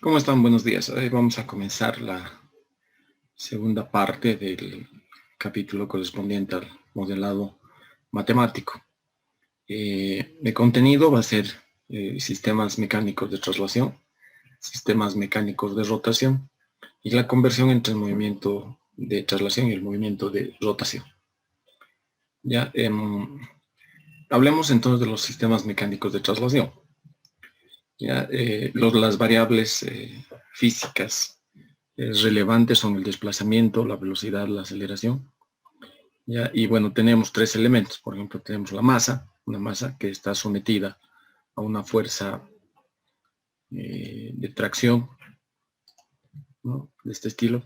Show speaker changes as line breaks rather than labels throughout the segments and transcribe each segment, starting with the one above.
¿Cómo están? Buenos días. Hoy vamos a comenzar la segunda parte del capítulo correspondiente al modelado matemático. El contenido va a ser sistemas mecánicos de traslación, sistemas mecánicos de rotación y la conversión entre el movimiento de traslación y el movimiento de rotación. Ya, hablemos entonces de los sistemas mecánicos de traslación. Ya, las variables físicas relevantes son el desplazamiento, la velocidad, la aceleración. ¿Ya? Y bueno, tenemos tres elementos. Por ejemplo, tenemos la masa, una masa que está sometida a una fuerza de tracción, ¿no? De este estilo.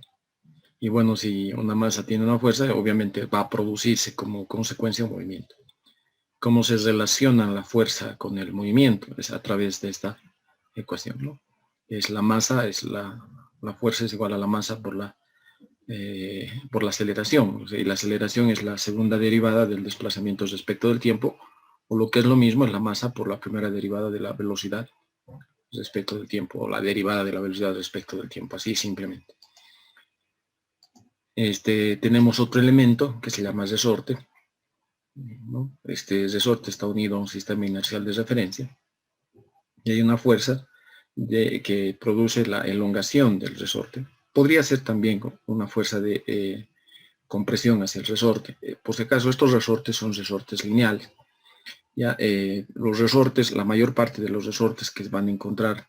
Y bueno, si una masa tiene una fuerza, obviamente va a producirse como consecuencia un movimiento. ¿Cómo se relaciona la fuerza con el movimiento? Es a través de esta ecuación, ¿no? Es la masa, la fuerza es igual a la masa por la aceleración. O sea, y la aceleración es la segunda derivada del desplazamiento respecto del tiempo, o lo que es lo mismo, es la masa por la primera derivada de la velocidad respecto del tiempo, o la derivada de la velocidad respecto del tiempo, así simplemente. Tenemos otro elemento que se llama resorte, ¿no? Este resorte está unido a un sistema inercial de referencia, y hay una fuerza que produce la elongación del resorte. Podría ser también una fuerza de compresión hacia el resorte. Por si acaso, estos resortes son resortes lineales. Ya, los resortes, la mayor parte de los resortes que van a encontrar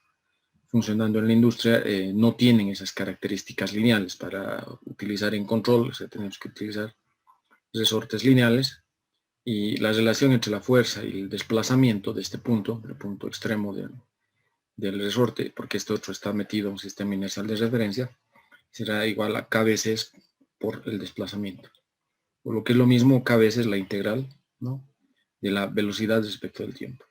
funcionando en la industria no tienen esas características lineales. Para utilizar en control, o sea, tenemos que utilizar resortes lineales, y la relación entre la fuerza y el desplazamiento de este punto, el punto extremo del resorte, porque este otro está metido en un sistema inercial de referencia, será igual a k veces por el desplazamiento. O lo que es lo mismo, k veces la integral, ¿no?, de la velocidad respecto del tiempo.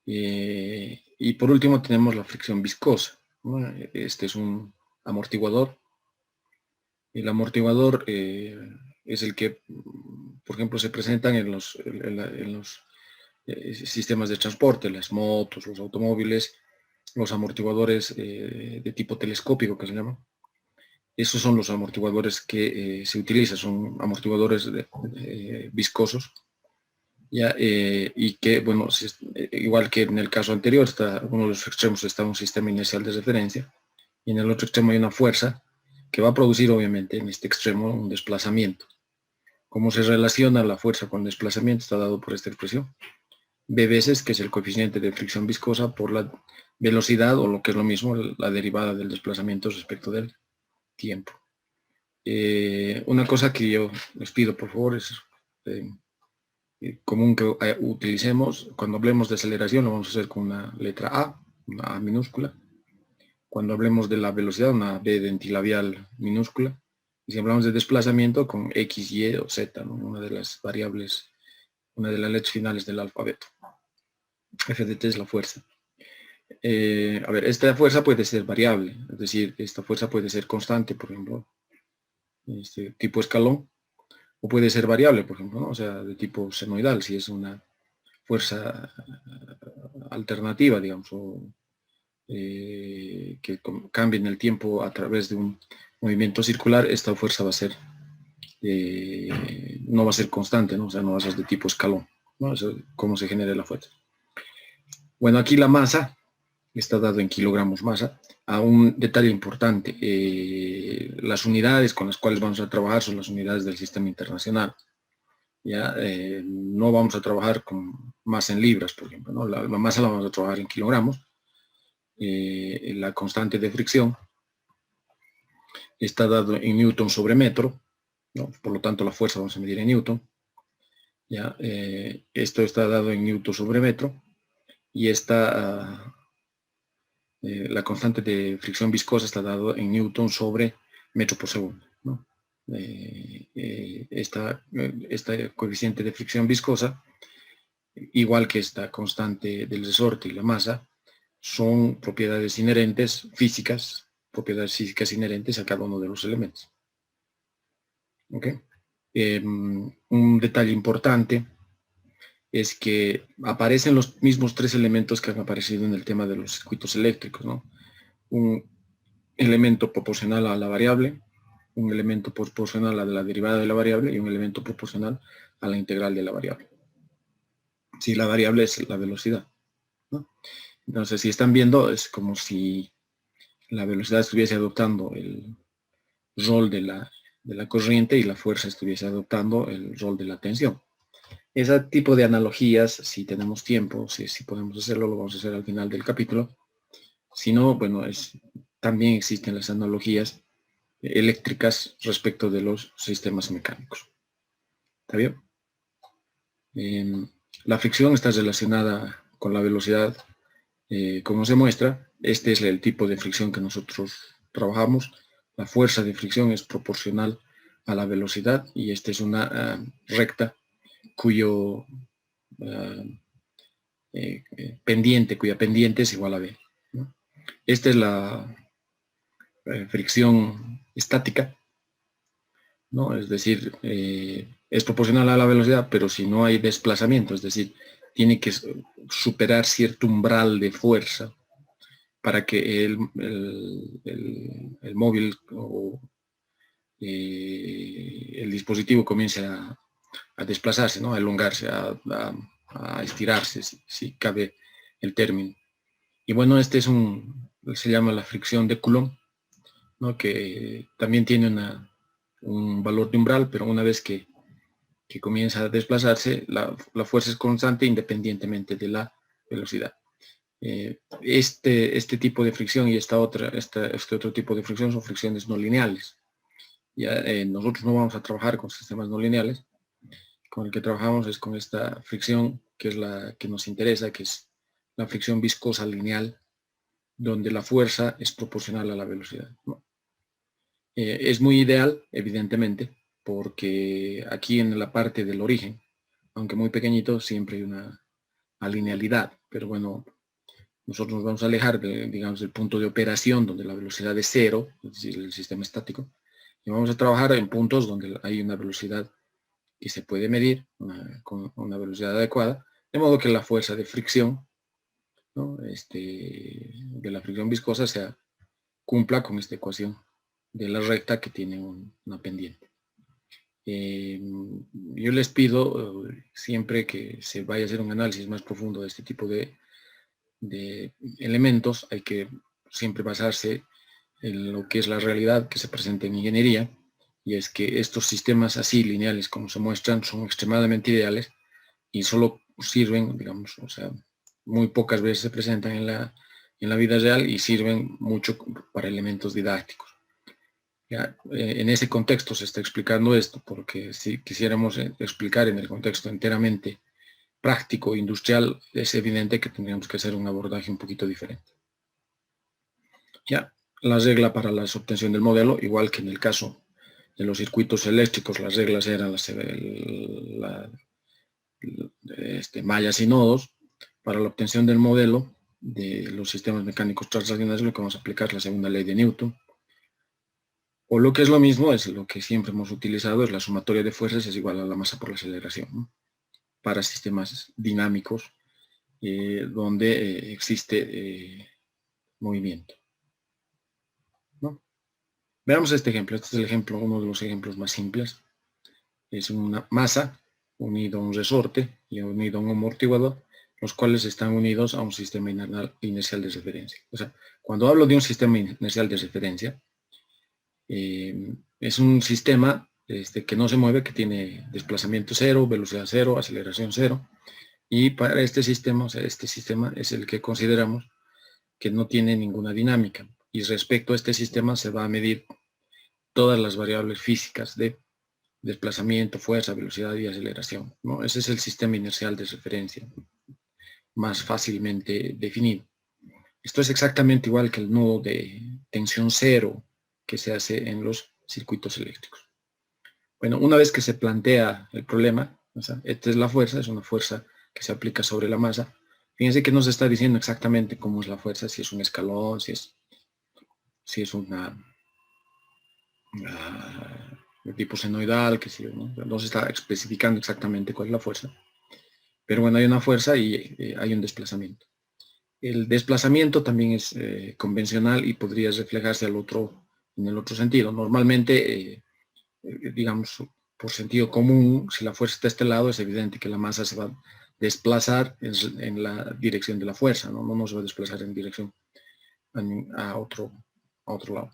Y por último tenemos la fricción viscosa, ¿no? Este es un amortiguador. El amortiguador es el que, por ejemplo, se presentan en los sistemas de transporte, las motos, los automóviles, los amortiguadores de tipo telescópico, que se llaman. Esos son los amortiguadores que se utilizan, son amortiguadores viscosos, ¿ya? Y que, bueno, igual que en el caso anterior, uno de los extremos está un sistema inercial de referencia, y en el otro extremo hay una fuerza que va a producir, obviamente, en este extremo un desplazamiento. ¿Cómo se relaciona la fuerza con el desplazamiento? Está dado por esta expresión. B veces, que es el coeficiente de fricción viscosa, por la velocidad, o lo que es lo mismo, la derivada del desplazamiento respecto del tiempo. Una cosa que yo les pido, por favor, es común que utilicemos. Cuando hablemos de aceleración, lo vamos a hacer con una letra A, una A minúscula. Cuando hablemos de la velocidad, una B dentilabial minúscula. Y si hablamos de desplazamiento, con X, Y o Z, ¿no?, una de las variables, una de las letras finales del alfabeto. F de T es la fuerza. A ver, esta fuerza puede ser variable, es decir, esta fuerza puede ser constante, por ejemplo, tipo escalón, o puede ser variable, por ejemplo, ¿no? O sea, de tipo senoidal, si es una fuerza alternativa, digamos, o que cambie en el tiempo a través de un movimiento circular, esta fuerza va a ser, no va a ser constante, ¿no? O sea, no va a ser de tipo escalón, ¿no? Eso es cómo se genera la fuerza. Bueno, aquí la masa está dado en kilogramos masa. A un detalle importante, las unidades con las cuales vamos a trabajar son las unidades del sistema internacional. Ya, no vamos a trabajar con masa en libras, por ejemplo, ¿no? La masa la vamos a trabajar en kilogramos. La constante de fricción está dado en newton sobre metro, ¿no? Por lo tanto la fuerza vamos a medir en newton. Ya, esto está dado en newton sobre metro, y la constante de fricción viscosa está dado en newton sobre metro por segundo, ¿no? Esta coeficiente de fricción viscosa, igual que esta constante del resorte y la masa, son propiedades inherentes físicas, inherentes a cada uno de los elementos. ¿Ok? Un detalle importante es que aparecen los mismos tres elementos que han aparecido en el tema de los circuitos eléctricos, ¿no? un elemento proporcional a la variable, un elemento proporcional a la derivada de la variable y un elemento proporcional a la integral de la variable. Si la variable es la velocidad, ¿no? Entonces, si están viendo, es como si la velocidad estuviese adoptando el rol de la corriente y la fuerza estuviese adoptando el rol de la tensión. Ese tipo de analogías, si tenemos tiempo, si podemos hacerlo, lo vamos a hacer al final del capítulo. Si no, bueno, también existen las analogías eléctricas respecto de los sistemas mecánicos. ¿Está bien? La fricción está relacionada con la velocidad, como se muestra. Este es el tipo de fricción que nosotros trabajamos. La fuerza de fricción es proporcional a la velocidad y esta es una recta cuya pendiente es igual a B, ¿no? Esta es la fricción estática, ¿no? Es decir, es proporcional a la velocidad, pero si no hay desplazamiento, es decir, tiene que superar cierto umbral de fuerza para que el móvil o el dispositivo comience a desplazarse, ¿no? A elongarse, a estirarse, si cabe el término. Y bueno, este se llama la fricción de Coulomb, ¿no? Que también tiene un valor de umbral, pero una vez que comienza a desplazarse, la fuerza es constante independientemente de la velocidad. Este tipo de fricción y este otro tipo de fricción son fricciones no lineales. Ya, nosotros no vamos a trabajar con sistemas no lineales. Con el que trabajamos es con esta fricción, que es la que nos interesa, que es la fricción viscosa lineal, donde la fuerza es proporcional a la velocidad, ¿no? Es muy ideal, evidentemente, porque aquí en la parte del origen, aunque muy pequeñito, siempre hay una linealidad, pero bueno, nosotros nos vamos a alejar digamos, del punto de operación donde la velocidad es cero, es decir, el sistema estático, y vamos a trabajar en puntos donde hay una velocidad que se puede medir con una velocidad adecuada, de modo que la fuerza de fricción, ¿no? De la fricción viscosa cumpla con esta ecuación de la recta que tiene una pendiente. Yo les pido siempre que se vaya a hacer un análisis más profundo de este tipo de elementos, hay que siempre basarse en lo que es la realidad que se presenta en ingeniería, y es que estos sistemas así lineales como se muestran son extremadamente ideales y solo sirven, digamos, o sea, muy pocas veces se presentan en la vida real y sirven mucho para elementos didácticos. Ya, en ese contexto se está explicando esto, porque si quisiéramos explicar en el contexto enteramente práctico, industrial, es evidente que tendríamos que hacer un abordaje un poquito diferente. Ya, la regla para la obtención del modelo, igual que en el caso de los circuitos eléctricos, las reglas eran mallas y nodos. Para la obtención del modelo de los sistemas mecánicos transaccionales, lo que vamos a aplicar es la segunda ley de Newton. O lo que es lo mismo, es lo que siempre hemos utilizado, es la sumatoria de fuerzas es igual a la masa por la aceleración, ¿no? Para sistemas dinámicos donde existe movimiento, ¿no? Veamos este ejemplo. Este es el ejemplo, uno de los ejemplos más simples. Es una masa unido a un resorte y unido a un amortiguador, los cuales están unidos a un sistema inercial de referencia. O sea, cuando hablo de un sistema inercial de referencia, es un sistema que no se mueve, que tiene desplazamiento cero, velocidad cero, aceleración cero, y para este sistema, o sea, este sistema es el que consideramos que no tiene ninguna dinámica, y respecto a este sistema se va a medir todas las variables físicas de desplazamiento, fuerza, velocidad y aceleración, ¿no? Ese es el sistema inercial de referencia, más fácilmente definido. Esto es exactamente igual que el nudo de tensión cero que se hace en los circuitos eléctricos. Bueno, una vez que se plantea el problema, o sea, esta es la fuerza, es una fuerza que se aplica sobre la masa. Fíjense que nos está diciendo exactamente cómo es la fuerza, si es un escalón, si es una de tipo senoidal, que sí, ¿no? No se está especificando exactamente cuál es la fuerza. Pero bueno, hay una fuerza y hay un desplazamiento. El desplazamiento también es convencional y podría reflejarse en el otro sentido. Normalmente, digamos, por sentido común, si la fuerza está a este lado, es evidente que la masa se va a desplazar en la dirección de la fuerza, ¿no? No se va a desplazar en dirección a otro lado.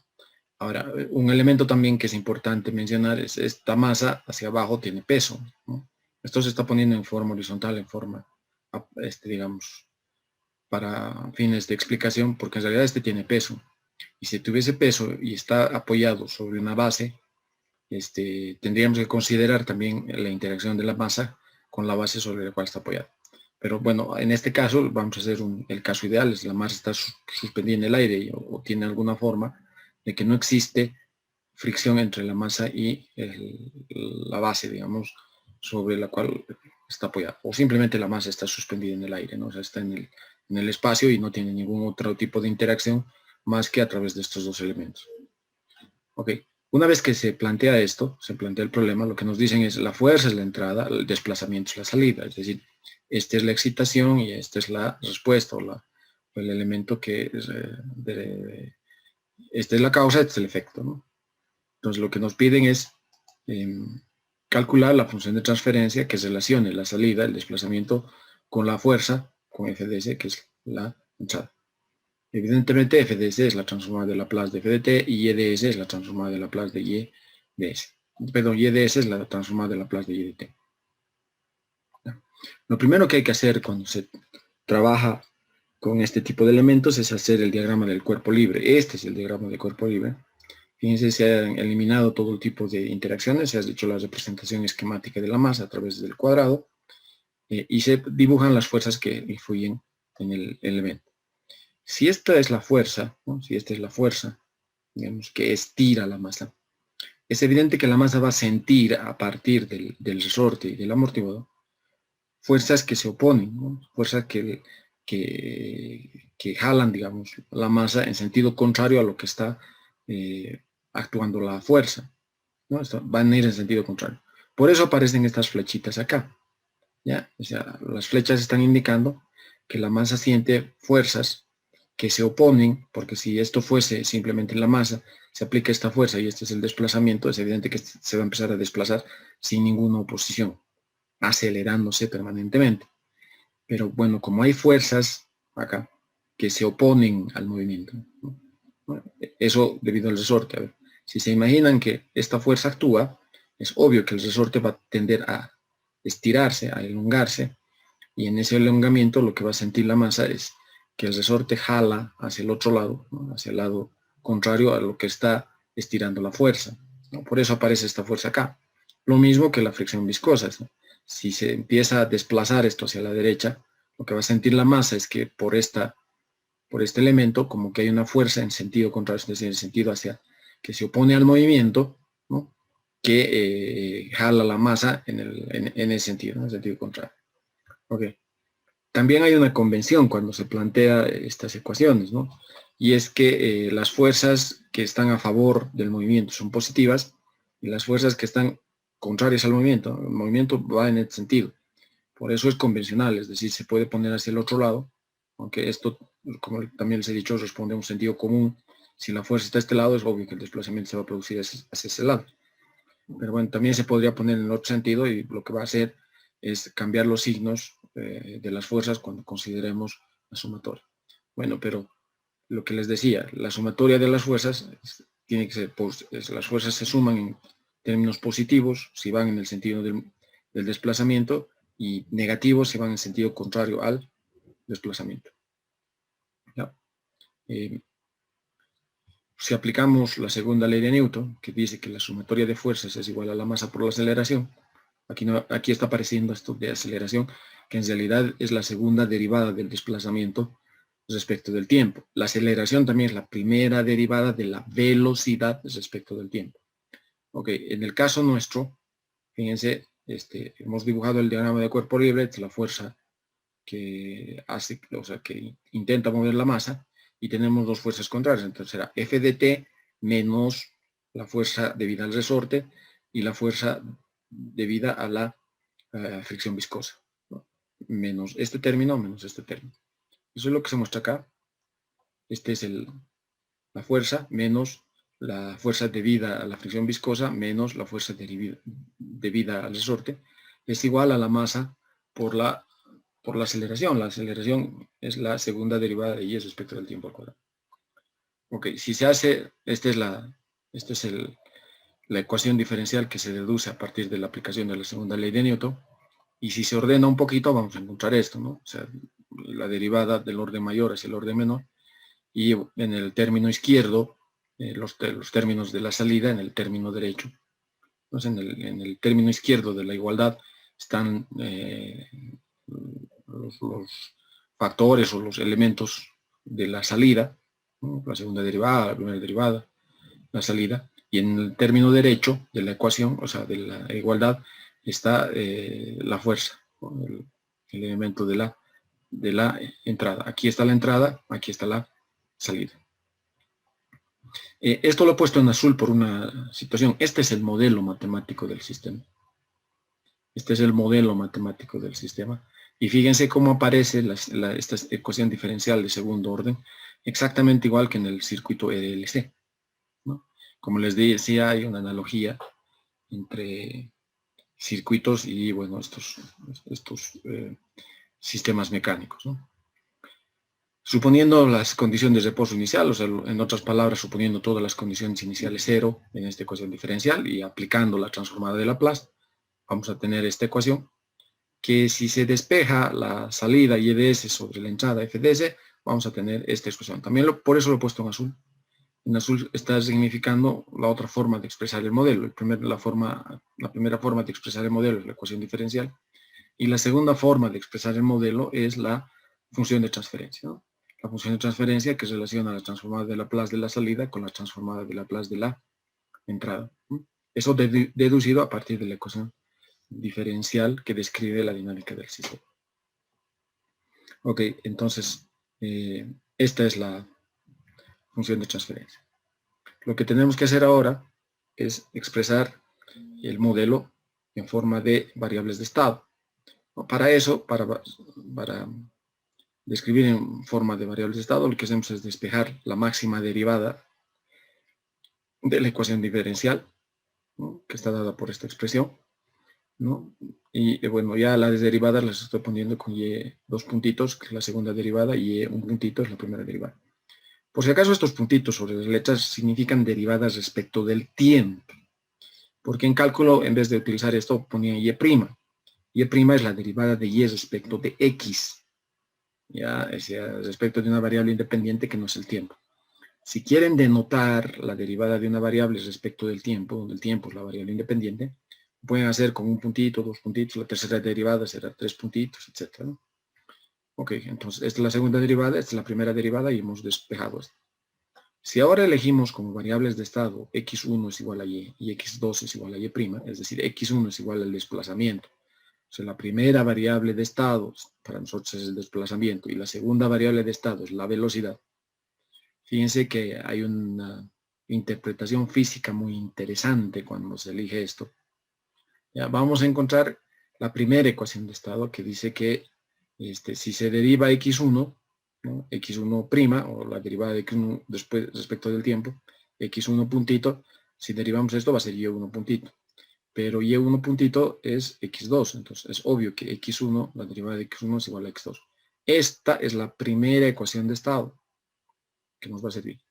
Ahora, un elemento también que es importante mencionar es esta masa hacia abajo tiene peso, ¿no? Esto se está poniendo en forma horizontal, en forma, digamos, para fines de explicación, porque en realidad este tiene peso. Y si tuviese peso y está apoyado sobre una base, tendríamos que considerar también la interacción de la masa con la base sobre la cual está apoyada. Pero bueno, en este caso vamos a hacer el caso ideal, es la masa está suspendida en el aire o tiene alguna forma de que no existe fricción entre la masa y la base, digamos, sobre la cual está apoyada. O simplemente la masa está suspendida en el aire, ¿no? O sea, está en el espacio y no tiene ningún otro tipo de interacción más que a través de estos dos elementos. Ok, una vez que se plantea esto, se plantea el problema, lo que nos dicen es la fuerza es la entrada, el desplazamiento es la salida, es decir, esta es la excitación y esta es la respuesta o el elemento que es, esta es la causa, este es el efecto, ¿no? Entonces lo que nos piden es calcular la función de transferencia que relacione la salida, el desplazamiento, con la fuerza, con f de s, que es la entrada. Evidentemente f de s es la transformada de Laplace de f de t y y de s es la transformada de Laplace de y de s. Perdón, y de s es la transformada de Laplace de y de t. Lo primero que hay que hacer cuando se trabaja con este tipo de elementos es hacer el diagrama del cuerpo libre. Este es el diagrama del cuerpo libre. Fíjense, se han eliminado todo el tipo de interacciones, se ha hecho la representación esquemática de la masa a través del cuadrado y se dibujan las fuerzas que influyen en el elemento. Si esta es la fuerza, ¿no? Si esta es la fuerza, digamos, que estira la masa, es evidente que la masa va a sentir a partir del resorte y del amortiguador fuerzas que se oponen, ¿no? Fuerzas que jalan, digamos, la masa en sentido contrario a lo que está actuando la fuerza, ¿no? Van a ir en sentido contrario. Por eso aparecen estas flechitas acá, ¿ya? O sea, las flechas están indicando que la masa siente fuerzas que se oponen, porque si esto fuese simplemente la masa, se aplica esta fuerza y este es el desplazamiento, es evidente que se va a empezar a desplazar sin ninguna oposición, acelerándose permanentemente. Pero bueno, como hay fuerzas acá que se oponen al movimiento, ¿no? Bueno, eso debido al resorte. A ver, si se imaginan que esta fuerza actúa, es obvio que el resorte va a tender a estirarse, a elongarse, y en ese elongamiento lo que va a sentir la masa es que el resorte jala hacia el otro lado, ¿no? Hacia el lado contrario a lo que está estirando la fuerza, ¿no? Por eso aparece esta fuerza acá. Lo mismo que la fricción viscosa, ¿no? Si se empieza a desplazar esto hacia la derecha, lo que va a sentir la masa es que por este elemento, como que hay una fuerza en sentido contrario, es decir, en sentido hacia, que se opone al movimiento, ¿no? Que jala la masa en ese sentido, en el sentido contrario. Ok. También hay una convención cuando se plantea estas ecuaciones, ¿no? Y es que las fuerzas que están a favor del movimiento son positivas y las fuerzas que están contrarias al movimiento, el movimiento va en este sentido. Por eso es convencional, es decir, se puede poner hacia el otro lado, aunque esto, como también les he dicho, responde a un sentido común. Si la fuerza está a este lado, es obvio que el desplazamiento se va a producir hacia ese lado. Pero bueno, también se podría poner en el otro sentido y lo que va a hacer es cambiar los signos de las fuerzas cuando consideremos la sumatoria. Bueno, pero lo que les decía, la sumatoria de las fuerzas tiene que ser, las fuerzas se suman en términos positivos si van en el sentido del desplazamiento y negativos si van en sentido contrario al desplazamiento. ¿Ya? Si aplicamos la segunda ley de Newton, que dice que la sumatoria de fuerzas es igual a la masa por la aceleración, aquí está apareciendo esto de aceleración, que en realidad es la segunda derivada del desplazamiento respecto del tiempo. La aceleración también es la primera derivada de la velocidad respecto del tiempo. Ok, en el caso nuestro, fíjense, hemos dibujado el diagrama de cuerpo libre, es la fuerza que hace, o sea, que intenta mover la masa, y tenemos dos fuerzas contrarias, entonces será F de t menos la fuerza debida al resorte y la fuerza debida a la fricción viscosa, ¿no? Menos este término, menos este término. Eso es lo que se muestra acá. Este es la fuerza menos la fuerza debida a la fricción viscosa menos la fuerza debida al resorte. Es igual a la masa por la aceleración. La aceleración es la segunda derivada de y respecto del tiempo al cuadrado. Ok, si se hace, esta es la ecuación diferencial que se deduce a partir de la aplicación de la segunda ley de Newton. Y si se ordena un poquito, vamos a encontrar esto, ¿no? O sea, la derivada del orden mayor es el orden menor. Y en el término izquierdo, los términos de la salida en el término derecho. Entonces, en el término izquierdo de la igualdad están los factores o los elementos de la salida, ¿no? La segunda derivada, la primera derivada, la salida, y en el término derecho de la ecuación, o sea, de la igualdad, está la fuerza, ¿no? el elemento de la entrada. Aquí está la entrada, aquí está la salida. Esto lo he puesto en azul por una situación. Este es el modelo matemático del sistema. Este es el modelo matemático del sistema. Y fíjense cómo aparece esta ecuación diferencial de segundo orden, exactamente igual que en el circuito EDLC, ¿no? Como les decía, hay una analogía entre circuitos y, bueno, estos sistemas mecánicos, ¿no? Suponiendo las condiciones de reposo inicial, o sea, en otras palabras, suponiendo todas las condiciones iniciales cero en esta ecuación diferencial y aplicando la transformada de Laplace, vamos a tener esta ecuación que si se despeja la salida YDS sobre la entrada FDS, vamos a tener esta expresión. También por eso lo he puesto en azul. En azul está significando la otra forma de expresar el modelo. La primera forma de expresar el modelo es la ecuación diferencial y la segunda forma de expresar el modelo es la función de transferencia, ¿no? La función de transferencia que relaciona la transformada de Laplace de la salida con la transformada de Laplace de la entrada. Eso deducido a partir de la ecuación diferencial que describe la dinámica del sistema. Ok, entonces, esta es la función de transferencia. Lo que tenemos que hacer ahora es expresar el modelo en forma de variables de estado. Para eso, para describir en forma de variables de estado, lo que hacemos es despejar la máxima derivada de la ecuación diferencial, ¿no? Que está dada por esta expresión, ¿no? Y bueno, ya las derivadas las estoy poniendo con y dos puntitos, que es la segunda derivada, y un puntito es la primera derivada. Por si acaso estos puntitos sobre las letras significan derivadas respecto del tiempo, porque en cálculo, en vez de utilizar esto, ponía y'. Y' es la derivada de y respecto de x, ya es respecto de una variable independiente que no es el tiempo. Si quieren denotar la derivada de una variable respecto del tiempo, donde el tiempo es la variable independiente, pueden hacer con un puntito, dos puntitos, la tercera derivada será 3 puntitos, etc., ¿no? Ok, entonces esta es la segunda derivada, esta es la primera derivada y hemos despejado esto. Si ahora elegimos como variables de estado x1 es igual a y x2 es igual a y', es decir, x1 es igual al desplazamiento. O sea, la primera variable de estado para nosotros es el desplazamiento y la segunda variable de estado es la velocidad. Fíjense que hay una interpretación física muy interesante cuando se elige esto. Ya, vamos a encontrar la primera ecuación de estado que dice que si se deriva x1, ¿no? x1' o la derivada de x1 después respecto del tiempo, x1 puntito, si derivamos esto va a ser y1 puntito. Pero y1 puntito es x2, entonces es obvio que x1, la derivada de x1 es igual a x2. Esta es la primera ecuación de estado que nos va a servir.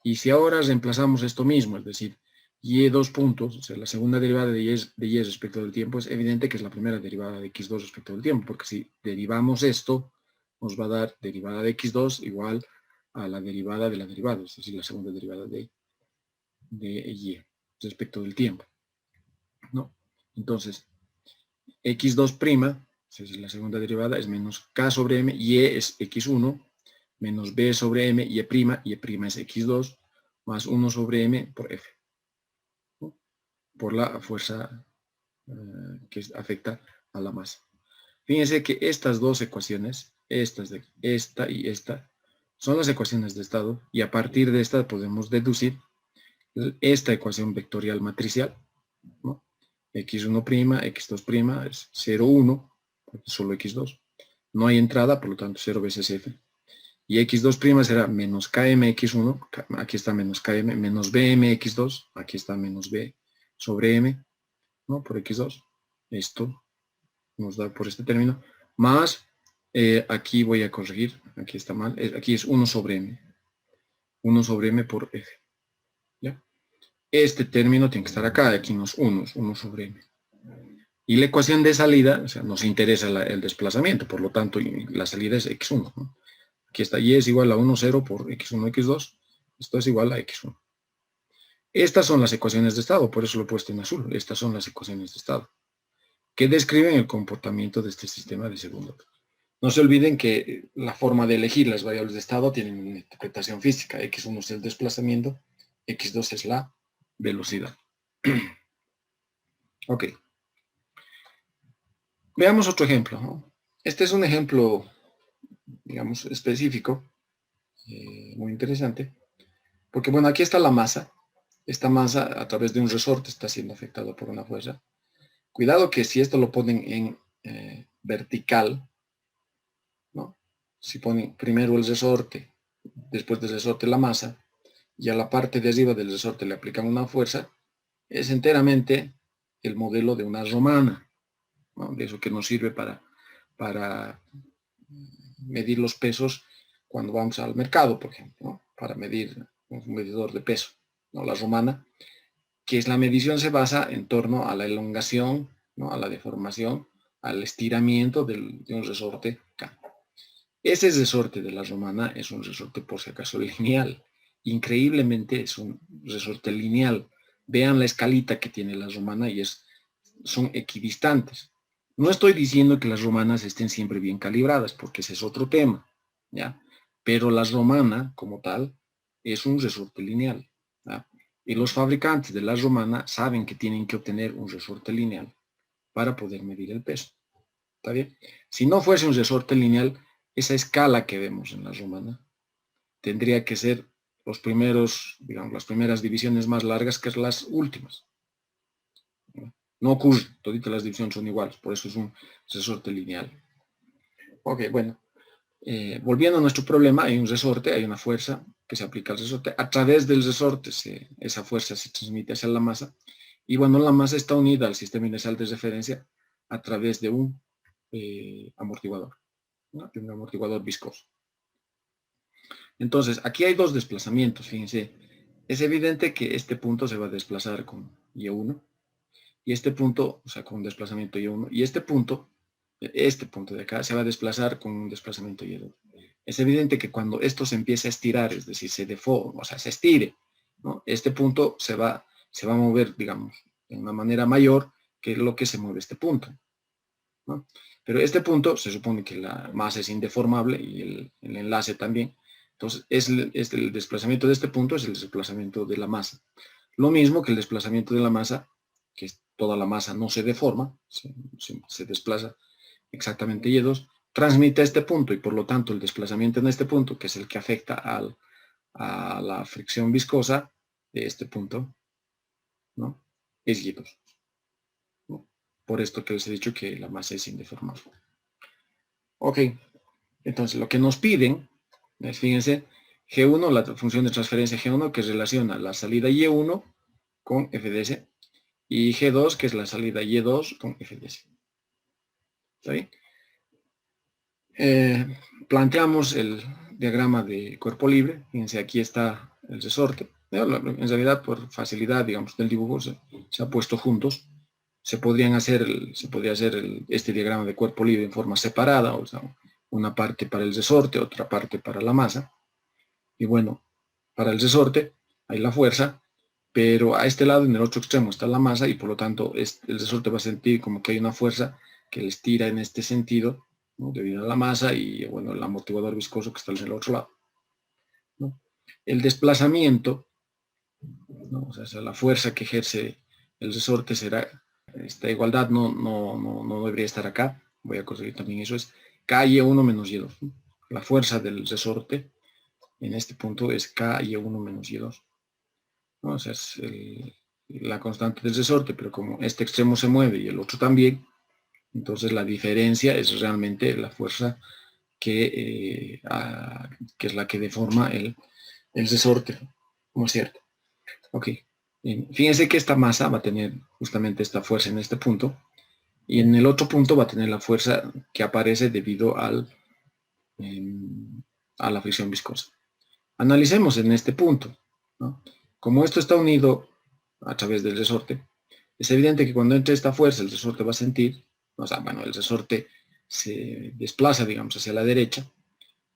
Y si ahora reemplazamos esto mismo, es decir, y dos puntos, o sea, la segunda derivada de y respecto del tiempo, es evidente que es la primera derivada de x2 respecto del tiempo, porque si derivamos esto, nos va a dar derivada de x2 igual a la derivada de la derivada, es decir, la segunda derivada de y respecto del tiempo, ¿no? Entonces, x2', es la segunda derivada, es menos k sobre m, y es x1, menos b sobre m, y' es x2, más 1 sobre m por f, ¿no? Por la fuerza que afecta a la masa. Fíjense que estas dos ecuaciones, esta y esta, son las ecuaciones de estado, y a partir de esta podemos deducir esta ecuación vectorial matricial, ¿no? x1', x2' es 0, 1, porque solo x2. No hay entrada, por lo tanto 0 veces f, Y x2' será menos kmx1, aquí está menos km, menos bmx2, aquí está menos b sobre m, ¿no? Por x2. Esto nos da por este término, más, aquí voy a corregir, aquí está mal, aquí es 1 sobre m. 1 sobre m por f. ¿Ya? Este término tiene que estar acá, aquí unos 1 sobre m. Y la ecuación de salida, o sea, nos interesa el desplazamiento, por lo tanto, la salida es x1, ¿no? Aquí está, y es igual a 1, 0 por x1, x2. Esto es igual a x1. Estas son las ecuaciones de estado, por eso lo he puesto en azul. Estas son las ecuaciones de estado, que describen el comportamiento de este sistema de segundo orden. No se olviden que la forma de elegir las variables de estado tienen una interpretación física. x1 es el desplazamiento, x2 es la velocidad. Ok. Veamos otro ejemplo, ¿no? Este es un ejemplo, digamos, específico, muy interesante, porque bueno, aquí está la masa. Esta masa a través de un resorte está siendo afectada por una fuerza. Cuidado que si esto lo ponen en vertical, ¿no? Si ponen primero el resorte, después del resorte la masa, y a la parte de arriba del resorte le aplican una fuerza, es enteramente el modelo de una romana, ¿no? De eso que nos sirve para medir los pesos cuando vamos al mercado, por ejemplo, ¿no? Para medir un medidor de peso, ¿no? La romana, que es la medición se basa en torno a la elongación, ¿no? A la deformación, al estiramiento de un resorte K. Ese resorte de la romana es un resorte, por si acaso, lineal. Increíblemente es un resorte lineal. Vean la escalita que tiene la romana y son equidistantes. No estoy diciendo que las romanas estén siempre bien calibradas, porque ese es otro tema, ¿ya? Pero la romana, como tal, es un resorte lineal, ¿ya? Y los fabricantes de la romana saben que tienen que obtener un resorte lineal para poder medir el peso. ¿Está bien? Si no fuese un resorte lineal, esa escala que vemos en la romana tendría que ser los primeros, digamos, las primeras divisiones más largas que las últimas. No ocurre, todas las divisiones son iguales, por eso es un resorte lineal. Ok, bueno, volviendo a nuestro problema, hay un resorte, hay una fuerza que se aplica al resorte. A través del resorte, esa fuerza se transmite hacia la masa, y bueno, la masa está unida al sistema inercial de referencia a través de un amortiguador, ¿no? De un amortiguador viscoso. Entonces, aquí hay dos desplazamientos, fíjense. Es evidente que este punto se va a desplazar con Y1, y este punto, o sea, con un desplazamiento Y1, y este punto de acá, se va a desplazar con un desplazamiento Y2. Es evidente que cuando esto se empiece a estirar, es decir, se deforma, o sea, se estire, ¿no? Este punto se va a mover, digamos, de una manera mayor que lo que se mueve este punto, ¿no? Pero este punto se supone que la masa es indeformable y el enlace también. Entonces, el desplazamiento de este punto es el desplazamiento de la masa. Lo mismo que el desplazamiento de la masa, que toda la masa no se deforma, se desplaza exactamente Y2, transmite a este punto, y por lo tanto el desplazamiento en este punto, que es el que afecta a la fricción viscosa de este punto, ¿no? Es Y2, ¿no? Por esto que les he dicho que la masa es indeformable. Ok, entonces lo que nos piden es, fíjense, G1, la función de transferencia G1, que relaciona la salida Y1 con f de s, y G2, que es la salida Y2 con f de s. ¿Está bien? Planteamos el diagrama de cuerpo libre. Fíjense, aquí está el resorte. En realidad, por facilidad, digamos, del dibujo, se ha puesto juntos. Se podría hacer este diagrama de cuerpo libre en forma separada, o sea, una parte para el resorte, otra parte para la masa. Y bueno, para el resorte hay la fuerza, pero a este lado, en el otro extremo, está la masa, y por lo tanto el resorte va a sentir como que hay una fuerza que les tira en este sentido, ¿no? Debido a la masa y bueno, el amortiguador viscoso que está en el otro lado, ¿no? El desplazamiento, ¿no? O sea, la fuerza que ejerce el resorte será, esta igualdad no debería estar acá, voy a conseguir también eso, es KY1 menos Y2, ¿no? La fuerza del resorte en este punto es KY1 menos Y2, ¿no? O sea, es la constante del resorte, pero como este extremo se mueve y el otro también, entonces la diferencia es realmente la fuerza que es la que deforma el resorte, ¿no es cierto? Ok, bien. Fíjense que esta masa va a tener justamente esta fuerza en este punto, y en el otro punto va a tener la fuerza que aparece debido a la fricción viscosa. Analicemos en este punto, ¿no? Como esto está unido a través del resorte, es evidente que cuando entre esta fuerza el resorte va a sentir, o sea, bueno, el resorte se desplaza, digamos, hacia la derecha.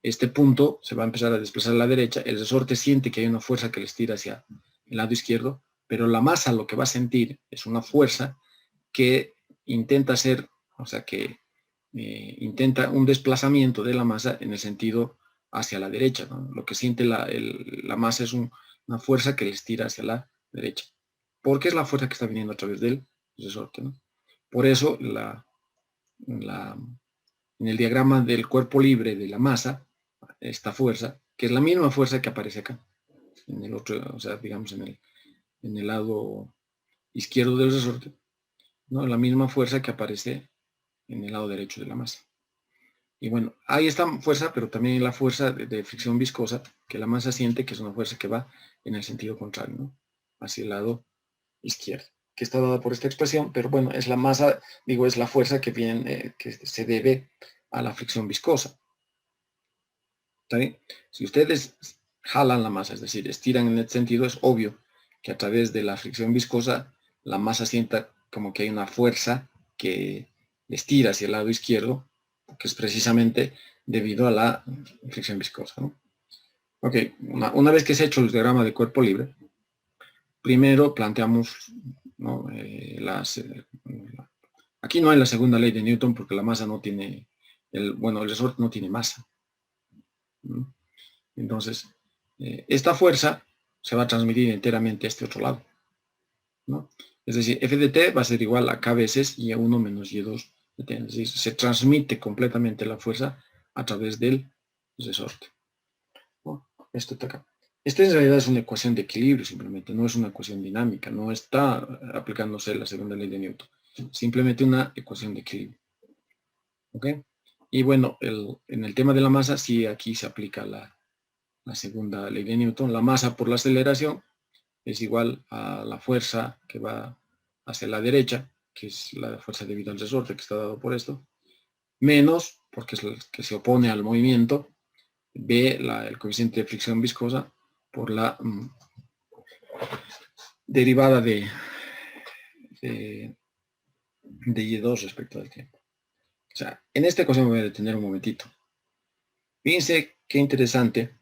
Este punto se va a empezar a desplazar a la derecha, el resorte siente que hay una fuerza que le estira hacia el lado izquierdo, pero la masa lo que va a sentir es una fuerza que intenta hacer, o sea, que intenta un desplazamiento de la masa en el sentido hacia la derecha, ¿no? Lo que siente la masa es una fuerza que le estira hacia la derecha, porque es la fuerza que está viniendo a través del resorte, ¿no? Por eso, en el diagrama del cuerpo libre de la masa, esta fuerza, que es la misma fuerza que aparece acá, en el otro, o sea, digamos en el lado izquierdo del resorte, ¿no? La misma fuerza que aparece en el lado derecho de la masa. Y bueno, hay esta fuerza, pero también la fuerza de fricción viscosa que la masa siente, que es una fuerza que va en el sentido contrario, ¿no? Hacia el lado izquierdo, que está dada por esta expresión, pero bueno, es la masa, digo, es la fuerza que viene, que se debe a la fricción viscosa. ¿Está bien? Si ustedes jalan la masa, es decir, estiran en este sentido, es obvio que a través de la fricción viscosa la masa sienta como que hay una fuerza que estira hacia el lado izquierdo, que es precisamente debido a la fricción viscosa, ¿no? Ok, una vez que se ha hecho el diagrama de cuerpo libre, primero planteamos, ¿no? Aquí no hay la segunda ley de Newton porque la masa no tiene, el resorte no tiene masa, ¿no? Entonces, esta fuerza se va a transmitir enteramente a este otro lado, ¿no? Es decir, F de t va a ser igual a K veces Y1 menos Y2 de t. Es decir, se transmite completamente la fuerza a través del resorte, ¿no? Esto está acá. Esta en realidad es una ecuación de equilibrio simplemente, no es una ecuación dinámica, no está aplicándose la segunda ley de Newton, simplemente una ecuación de equilibrio. ¿Ok? Y bueno, en el tema de la masa, sí aquí se aplica la segunda ley de Newton. La masa por la aceleración es igual a la fuerza que va hacia la derecha, que es la fuerza debido al resorte que está dado por esto, menos, porque es el que se opone al movimiento, B, el coeficiente de fricción viscosa, por la derivada de Y2 respecto al tiempo. O sea, en esta ecuación me voy a detener un momentito. Fíjense qué interesante,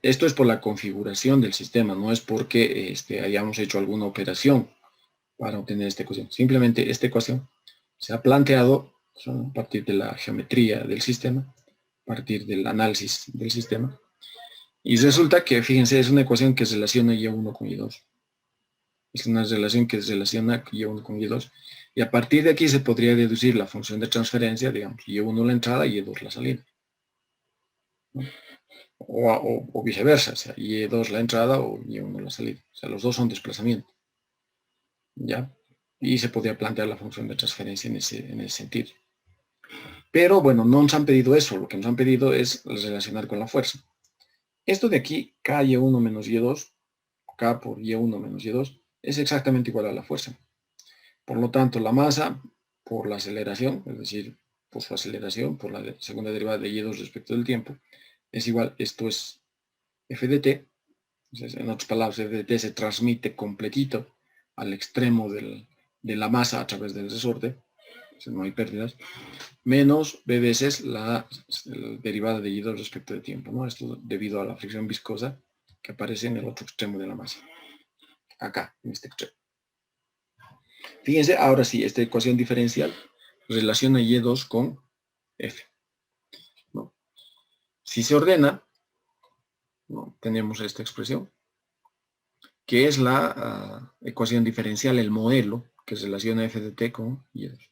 esto es por la configuración del sistema, no es porque hayamos hecho alguna operación para obtener esta ecuación. Simplemente esta ecuación se ha planteado a partir de la geometría del sistema, a partir del análisis del sistema, y resulta que, fíjense, es una ecuación que relaciona Y1 con Y2. Es una relación que relaciona Y1 con Y2, y a partir de aquí se podría deducir la función de transferencia, digamos, Y1 la entrada y Y2 la salida, ¿no? O viceversa, o sea, Y2 la entrada o Y1 la salida. O sea, los dos son desplazamiento, ¿ya? Y se podría plantear la función de transferencia en ese sentido. Pero bueno, no nos han pedido eso, lo que nos han pedido es relacionar con la fuerza. Esto de aquí, K Y1 menos Y2, K por Y1 menos Y2, es exactamente igual a la fuerza. Por lo tanto, la masa por la aceleración, es decir, por su aceleración, por la segunda derivada de Y2 respecto del tiempo, es igual, esto es F de t. Entonces, en otras palabras, F de t se transmite completito al extremo de la masa a través del resorte, no hay pérdidas, menos b veces la derivada de Y2 respecto del tiempo, ¿no? Esto debido a la fricción viscosa que aparece en el otro extremo de la masa, acá, en este extremo. Fíjense, ahora sí, esta ecuación diferencial relaciona Y2 con F, ¿no? Si se ordena, ¿no? Tenemos esta expresión, que es la ecuación diferencial, el modelo que relaciona F de t con Y2.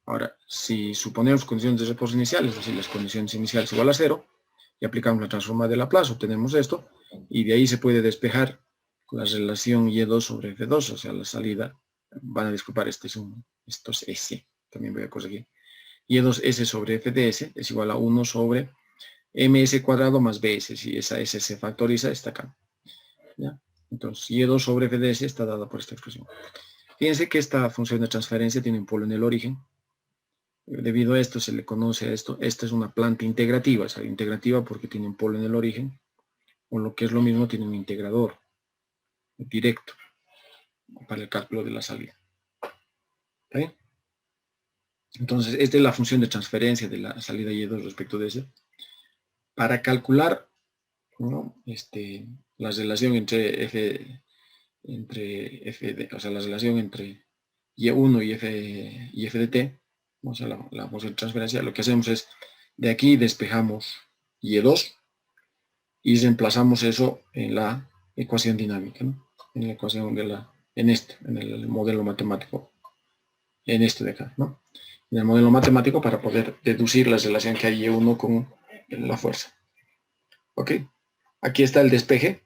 Ahora, si suponemos condiciones de reposo iniciales, es decir, las condiciones iniciales igual a 0, y aplicamos la transforma de Laplace, obtenemos esto, y de ahí se puede despejar la relación Y2 sobre F2, o sea, la salida, van a disculpar, esto es S, también voy a corregir, Y2S sobre F de S es igual a 1 sobre ms cuadrado más bs. Si esa s se factoriza, está acá. ¿Ya? Entonces, Y2 sobre F de S está dada por esta expresión. Fíjense que esta función de transferencia tiene un polo en el origen. Debido a esto se le conoce a esto. Esta es una planta integrativa. O sea, integrativa porque tiene un polo en el origen. O lo que es lo mismo, tiene un integrador directo para el cálculo de la salida. ¿Está bien? Entonces, esta es la función de transferencia de la salida Y2 respecto de S. Para calcular, ¿no? La relación entre F de, o sea, la relación entre Y1 y F de T, o sea, la función de transferencia, lo que hacemos es, de aquí despejamos Y2 y reemplazamos eso en la ecuación dinámica, ¿no? En la ecuación en el modelo matemático, en esto de acá, ¿no? En el modelo matemático para poder deducir la relación que hay Y1 con la fuerza. ¿Ok? Aquí está el despeje.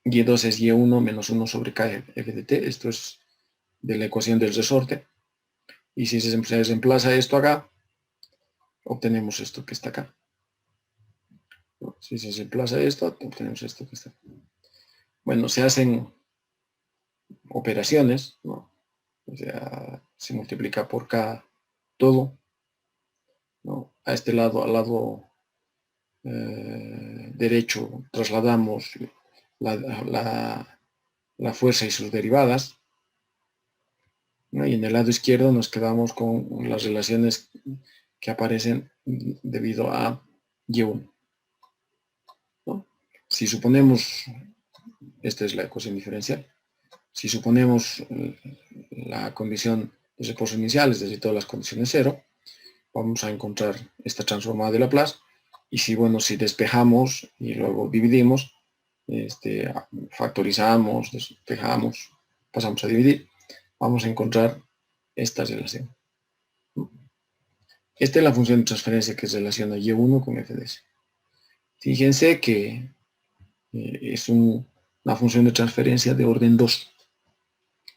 Y2 es Y1 menos 1 sobre K F de T. Esto es de la ecuación del resorte. Y si se reemplaza esto acá, obtenemos esto que está acá. Si se reemplaza esto, obtenemos esto que está acá. Bueno, se hacen operaciones, ¿no? O sea, se multiplica por K todo, ¿no? A este lado, al lado derecho, trasladamos la fuerza y sus derivadas, ¿no? Y en el lado izquierdo nos quedamos con las relaciones que aparecen debido a Y1, ¿no? Si suponemos, esta es la ecuación diferencial, si suponemos la condición de reposo inicial, es decir, todas las condiciones cero, vamos a encontrar esta transformada de Laplace. Y si, bueno, si despejamos y luego dividimos, factorizamos, despejamos, pasamos a dividir, vamos a encontrar esta relación. Esta es la función de transferencia que relaciona Y1 con F de S. Fíjense que es una función de transferencia de orden 2.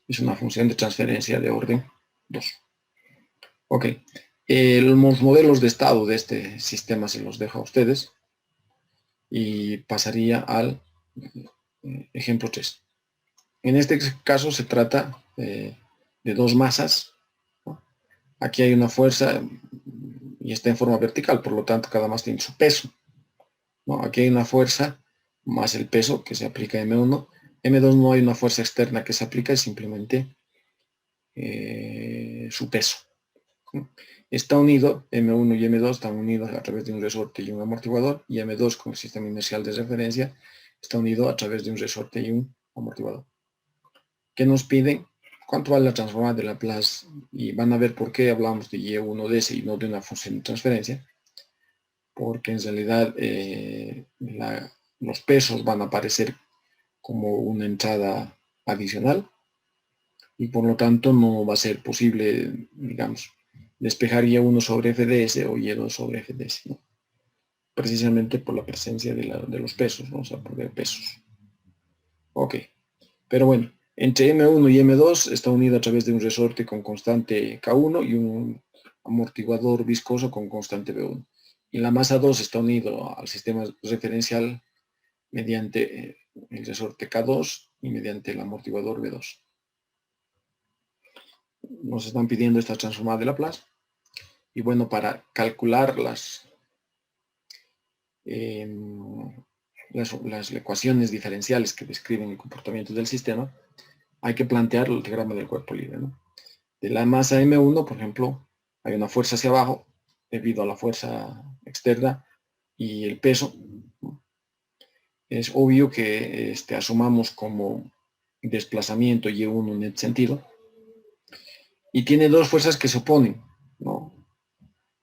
Es una función de transferencia de orden 2. Ok. Los modelos de estado de este sistema se los dejo a ustedes. Y pasaría al ejemplo 3. En este caso se trata de dos masas, ¿no? Aquí hay una fuerza y está en forma vertical, por lo tanto cada masa tiene su peso, ¿no? Aquí hay una fuerza más el peso que se aplica a M1. M2 no hay una fuerza externa que se aplica, es simplemente su peso, ¿no? Está unido, M1 y M2 están unidos a través de un resorte y un amortiguador, y M2 con el sistema inercial de referencia está unido a través de un resorte y un amortiguador. ¿Qué nos piden? ¿Cuánto vale la transformada de Laplace? Y van a ver por qué hablamos de Y1 de S y no de una función de transferencia. Porque en realidad los pesos van a aparecer como una entrada adicional y por lo tanto no va a ser posible, digamos, despejar Y1 sobre F de S o Y2 sobre F de S, ¿no? Precisamente por la presencia de los pesos, ¿no? O sea, por pesos. Ok, pero bueno, entre M1 y M2 está unido a través de un resorte con constante K1 y un amortiguador viscoso con constante B1. Y la masa 2 está unido al sistema referencial mediante el resorte K2 y mediante el amortiguador B2. Nos están pidiendo esta transformada de Laplace. Y bueno, para calcular las ecuaciones diferenciales que describen el comportamiento del sistema, hay que plantear el diagrama del cuerpo libre, ¿no? De la masa M1, por ejemplo, hay una fuerza hacia abajo debido a la fuerza externa y el peso, ¿no? Es obvio que asumamos como desplazamiento Y1 en este sentido, y tiene dos fuerzas que se oponen, ¿no?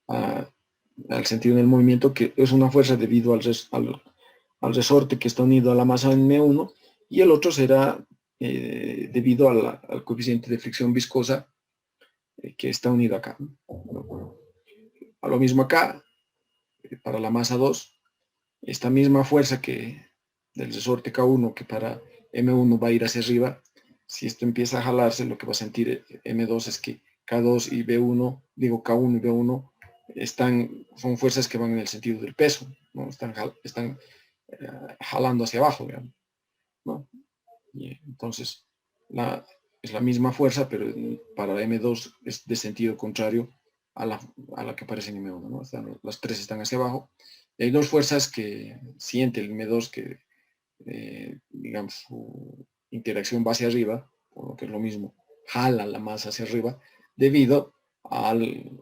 Al sentido del movimiento, que es una fuerza debido al resorte que está unido a la masa M1, y el otro será debido al coeficiente de fricción viscosa que está unido acá, ¿no? A lo mismo acá, para la masa 2, esta misma fuerza que del resorte K1 que para M1 va a ir hacia arriba, si esto empieza a jalarse, lo que va a sentir M2 es que K2 y B1, digo K1 y B1 son fuerzas que van en el sentido del peso, ¿no? Están jalando hacia abajo, digamos, ¿no? Y entonces es la misma fuerza, pero para M2 es de sentido contrario a la que aparece en M1, ¿no? Las tres están hacia abajo. Y hay dos fuerzas que siente el M2 que, digamos, su interacción va hacia arriba, o lo que es lo mismo, jala la masa hacia arriba, debido al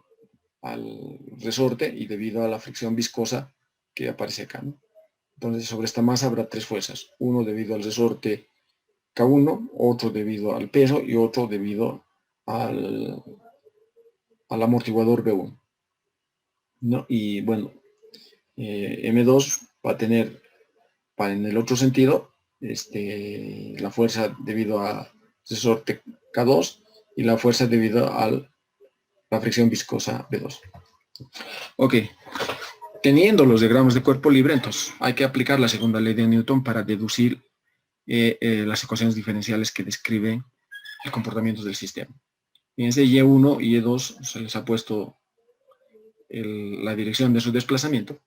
resorte y debido a la fricción viscosa que aparece acá, ¿no? Entonces, sobre esta masa habrá tres fuerzas. Uno debido al resorte K1, otro debido al peso y otro debido al amortiguador B1, ¿no? Y bueno, M2 va a tener, en el otro sentido, la fuerza debido al resorte K2 y la fuerza debido a la fricción viscosa B2. Ok, teniendo los diagramas de cuerpo libre, entonces hay que aplicar la segunda ley de Newton para deducir las ecuaciones diferenciales que describen el comportamiento del sistema. Fíjense, Y1 y Y2 se les ha puesto la dirección de su desplazamiento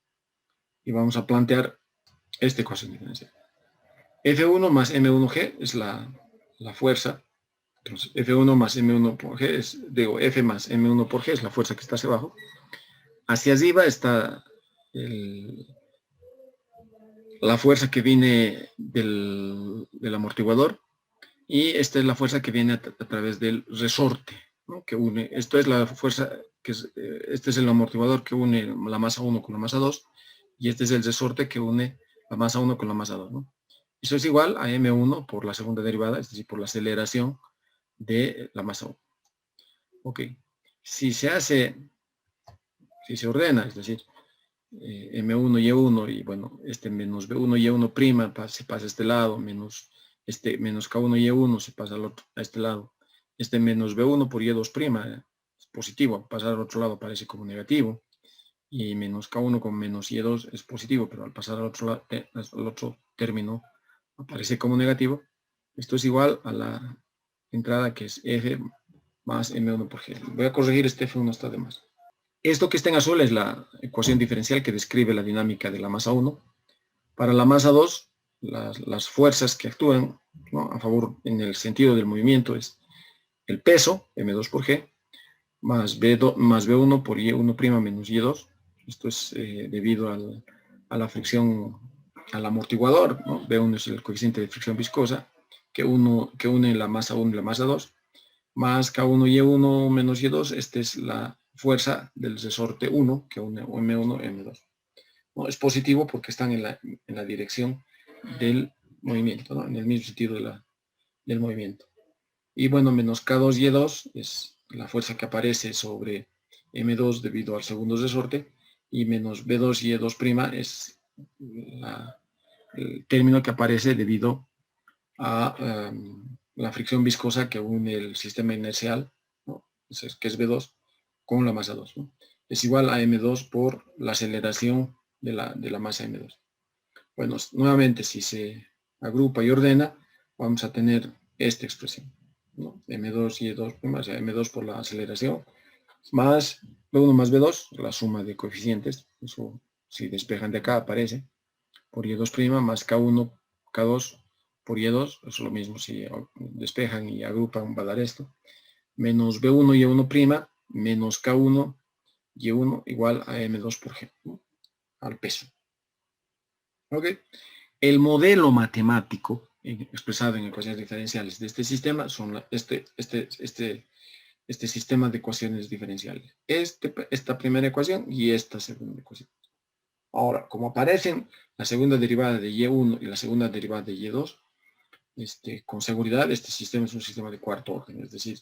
y vamos a plantear esta ecuación diferencial. F1 más M1G es la fuerza. Entonces, F1 más M1 por G F más M1 por G es la fuerza que está hacia abajo. Hacia arriba está la fuerza que viene del amortiguador, y esta es la fuerza que viene a través del resorte, ¿no? Que une. Esto es la fuerza, este es el amortiguador que une la masa 1 con la masa 2, y este es el resorte que une la masa 1 con la masa 2, ¿no? Eso es igual a M1 por la segunda derivada, es decir, por la aceleración de la masa 1. Ok. Si se ordena, es decir, M1 Y1, y bueno, menos B1 Y1' se pasa a este lado, menos K1 Y1 se pasa a este lado, menos B1 por Y2' es positivo, pasar al otro lado aparece como negativo, y menos K1 con menos Y2 es positivo, pero al pasar al otro término aparece como negativo. Esto es igual a la entrada, que es F más M1 por G. Voy a corregir este F1, está de más. Esto que está en azul es la ecuación diferencial que describe la dinámica de la masa 1. Para la masa 2, las fuerzas que actúan, ¿no?, a favor en el sentido del movimiento es el peso, M2 por G, más B1 por Y1' menos Y2. Esto es debido a la fricción, al amortiguador, ¿no? B1 es el coeficiente de fricción viscosa que une la masa 1 y la masa 2, más K1 Y1 menos Y2, esta es la fuerza del resorte 1 que une M1 y M2. ¿No? Es positivo porque están en la dirección del movimiento, ¿no?, en el mismo sentido del movimiento. Y bueno, menos K2 Y2 es la fuerza que aparece sobre M2 debido al segundo resorte, y menos B2 Y2' es el término que aparece debido a la fricción viscosa que une el sistema inercial, ¿no?, que es B2, con la masa 2, ¿no? Es igual a M2 por la aceleración de la masa M2. Bueno, nuevamente, si se agrupa y ordena, vamos a tener esta expresión, ¿no? M2 y E2', o sea, M2 por la aceleración, más B1 más B2, la suma de coeficientes, eso si despejan de acá aparece, por Y2', más K1, K2 por Y2, eso es lo mismo, si despejan y agrupan va a dar esto, menos B1 Y1', menos K1 Y1 igual a M2 por G, ¿no?, al peso. ¿Ok? El modelo matemático expresado en ecuaciones diferenciales de este sistema son este sistema de ecuaciones diferenciales. Esta primera ecuación y esta segunda ecuación. Ahora, como aparecen la segunda derivada de Y1 y la segunda derivada de Y2, con seguridad este sistema es un sistema de cuarto orden, es decir,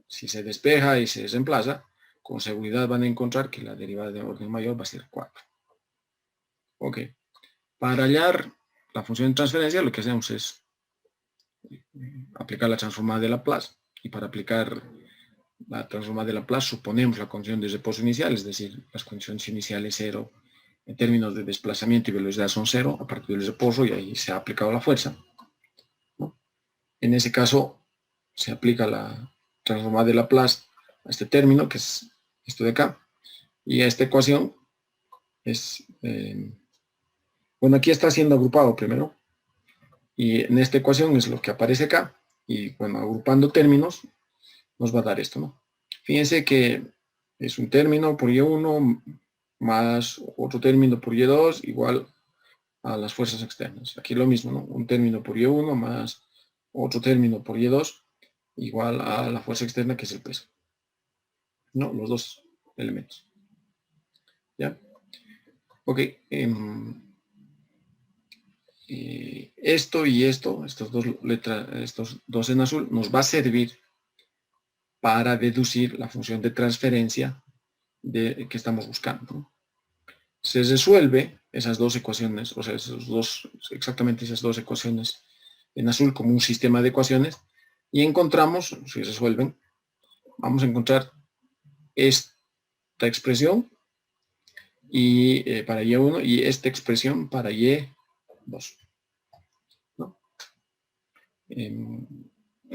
si se despeja y se reemplaza, con seguridad van a encontrar que la derivada de orden mayor va a ser 4. Ok. Para hallar la función de transferencia, lo que hacemos es aplicar la transformada de Laplace, y para aplicar la transformada de Laplace suponemos la condición de reposo inicial, es decir, las condiciones iniciales 0 en términos de desplazamiento y velocidad son 0 a partir del reposo, y ahí se ha aplicado la fuerza, ¿no? En ese caso se aplica la transformada de Laplace a este término, que es esto de acá, Y esta ecuación es, bueno, aquí está siendo agrupado primero. Y en esta ecuación es lo que aparece acá. Y bueno, agrupando términos, nos va a dar esto, ¿no? Fíjense que es un término por Y1 más otro término por Y2 igual a las fuerzas externas. Aquí lo mismo, ¿no? Un término por Y1 más otro término por Y2 igual a la fuerza externa que es el peso. ¿No? Los dos elementos. ¿Ya? Ok. Esto y esto, estas dos letras, estos dos en azul, nos va a servir para deducir la función de transferencia que estamos buscando, ¿no? Se resuelve esas dos ecuaciones, o sea, exactamente esas dos ecuaciones en azul como un sistema de ecuaciones y encontramos, si resuelven, vamos a encontrar esta expresión y, para Y1 y esta expresión para Y2, ¿no?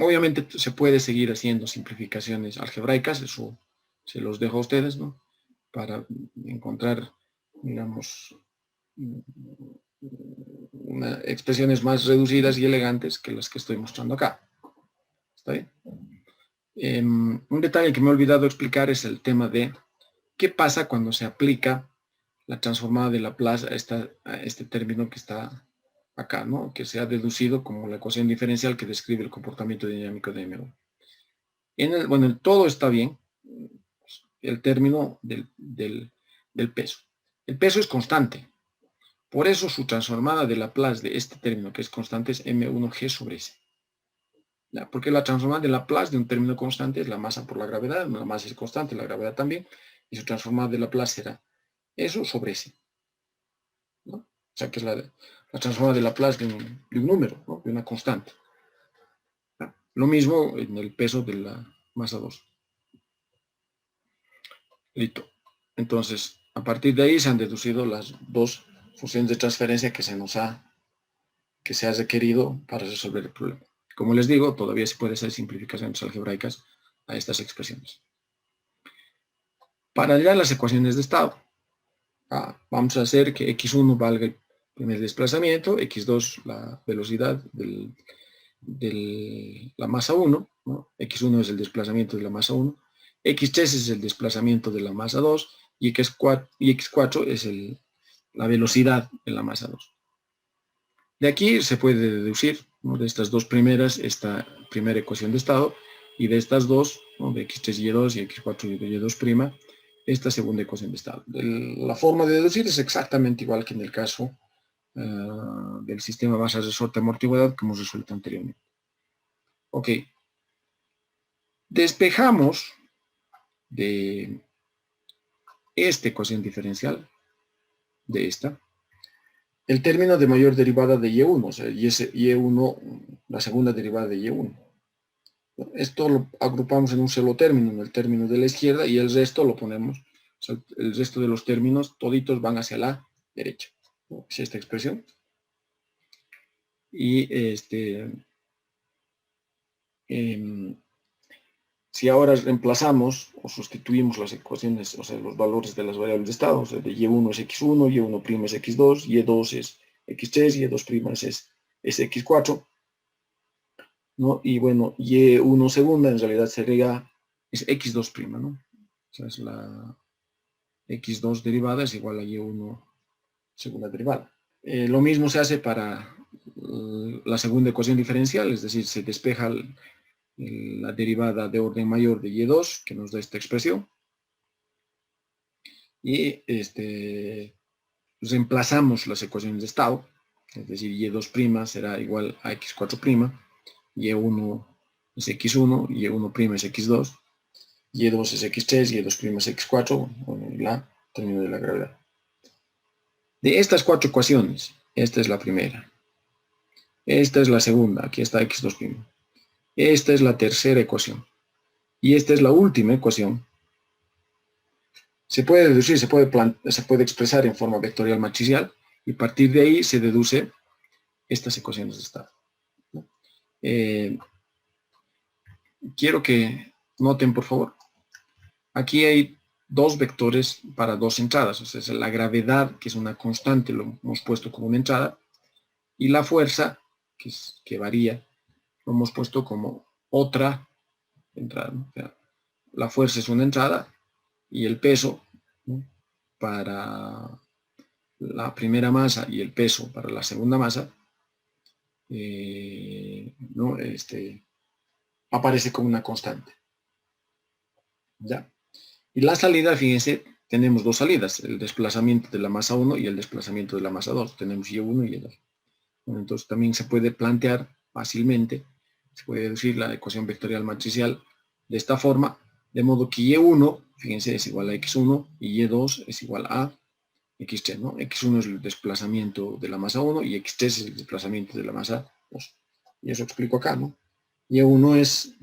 Obviamente se puede seguir haciendo simplificaciones algebraicas, eso se los dejo a ustedes, ¿no? Para encontrar, digamos, expresiones más reducidas y elegantes que las que estoy mostrando acá. ¿Está bien? Un detalle que me he olvidado explicar es el tema de qué pasa cuando se aplica la transformada de Laplace a este término que está acá, ¿no? Que se ha deducido como la ecuación diferencial que describe el comportamiento dinámico de M1. Bueno, el todo está bien, el término del peso. El peso es constante. Por eso su transformada de Laplace de este término que es constante es M1G sobre S. ¿Ya? Porque la transformada de Laplace de un término constante es la masa por la gravedad, la masa es constante, la gravedad también, y su transformada de Laplace será eso sobre S, ¿no? O sea, que es la transformada de Laplace de un número, ¿no? De una constante. ¿Ya? Lo mismo en el peso de la masa 2. Listo. Entonces, a partir de ahí se han deducido las dos funciones de transferencia que se ha requerido para resolver el problema. Como les digo, todavía se puede hacer simplificaciones algebraicas a estas expresiones. Para hallar las ecuaciones de estado, vamos a hacer que x1 valga el primer desplazamiento, x2 la velocidad de la masa 1, ¿no? X1 es el desplazamiento de la masa 1, x3 es el desplazamiento de la masa 2 y x4 es la velocidad de la masa 2. De aquí se puede deducir, ¿no? De estas dos primeras, esta primera ecuación de estado, y de estas dos, ¿no? De x3 y y2 y x4 y y2', esta segunda ecuación de estado. La forma de deducir es exactamente igual que en el caso del sistema masa resorte amortiguador que hemos resuelto anteriormente. Ok. Despejamos de esta ecuación diferencial, de esta, el término de mayor derivada de y1, o sea, y1, la segunda derivada de y1. Esto lo agrupamos en un solo término, en el término de la izquierda, y el resto lo ponemos, o sea, el resto de los términos, toditos van hacia la derecha. ¿No? Es esta expresión. Y si ahora reemplazamos o sustituimos las ecuaciones, o sea, los valores de las variables de estado, o sea, de y1 es x1, y1' es x2, y2 es x3, y2' es x4, ¿no? Y bueno, y1 segunda en realidad es x2', ¿no? O sea, es la x2 derivada es igual a y1 segunda derivada. Lo mismo se hace para la segunda ecuación diferencial, es decir, se despeja la derivada de orden mayor de y2, que nos da esta expresión, y reemplazamos las ecuaciones de estado, es decir, y2' será igual a x4', y1 es x1, y1' es x2, y2 es x3, y2' es x4, bueno, la término de la gravedad. De estas cuatro ecuaciones, esta es la primera, esta es la segunda, aquí está x2', esta es la tercera ecuación, y esta es la última ecuación. Se puede deducir, se puede expresar en forma vectorial matricial, y a partir de ahí se deduce estas ecuaciones de estado. Quiero que noten, por favor, aquí hay dos vectores para dos entradas. O sea, es la gravedad, que es una constante, lo hemos puesto como una entrada, y la fuerza, que varía, lo hemos puesto como otra entrada, ¿no? O sea, la fuerza es una entrada y el peso, ¿no?, para la primera masa y el peso para la segunda masa, ¿no?, aparece como una constante. ¿Ya? Y la salida, fíjense, tenemos dos salidas, el desplazamiento de la masa 1 y el desplazamiento de la masa 2. Tenemos Y1 y Y2. Bueno, entonces también se puede plantear fácilmente, se puede deducir la ecuación vectorial matricial de esta forma, de modo que Y1, fíjense, es igual a X1 y Y2 es igual a X3, ¿no? X1 es el desplazamiento de la masa 1 y X3 es el desplazamiento de la masa 2. Y eso explico acá, ¿no? Y1 es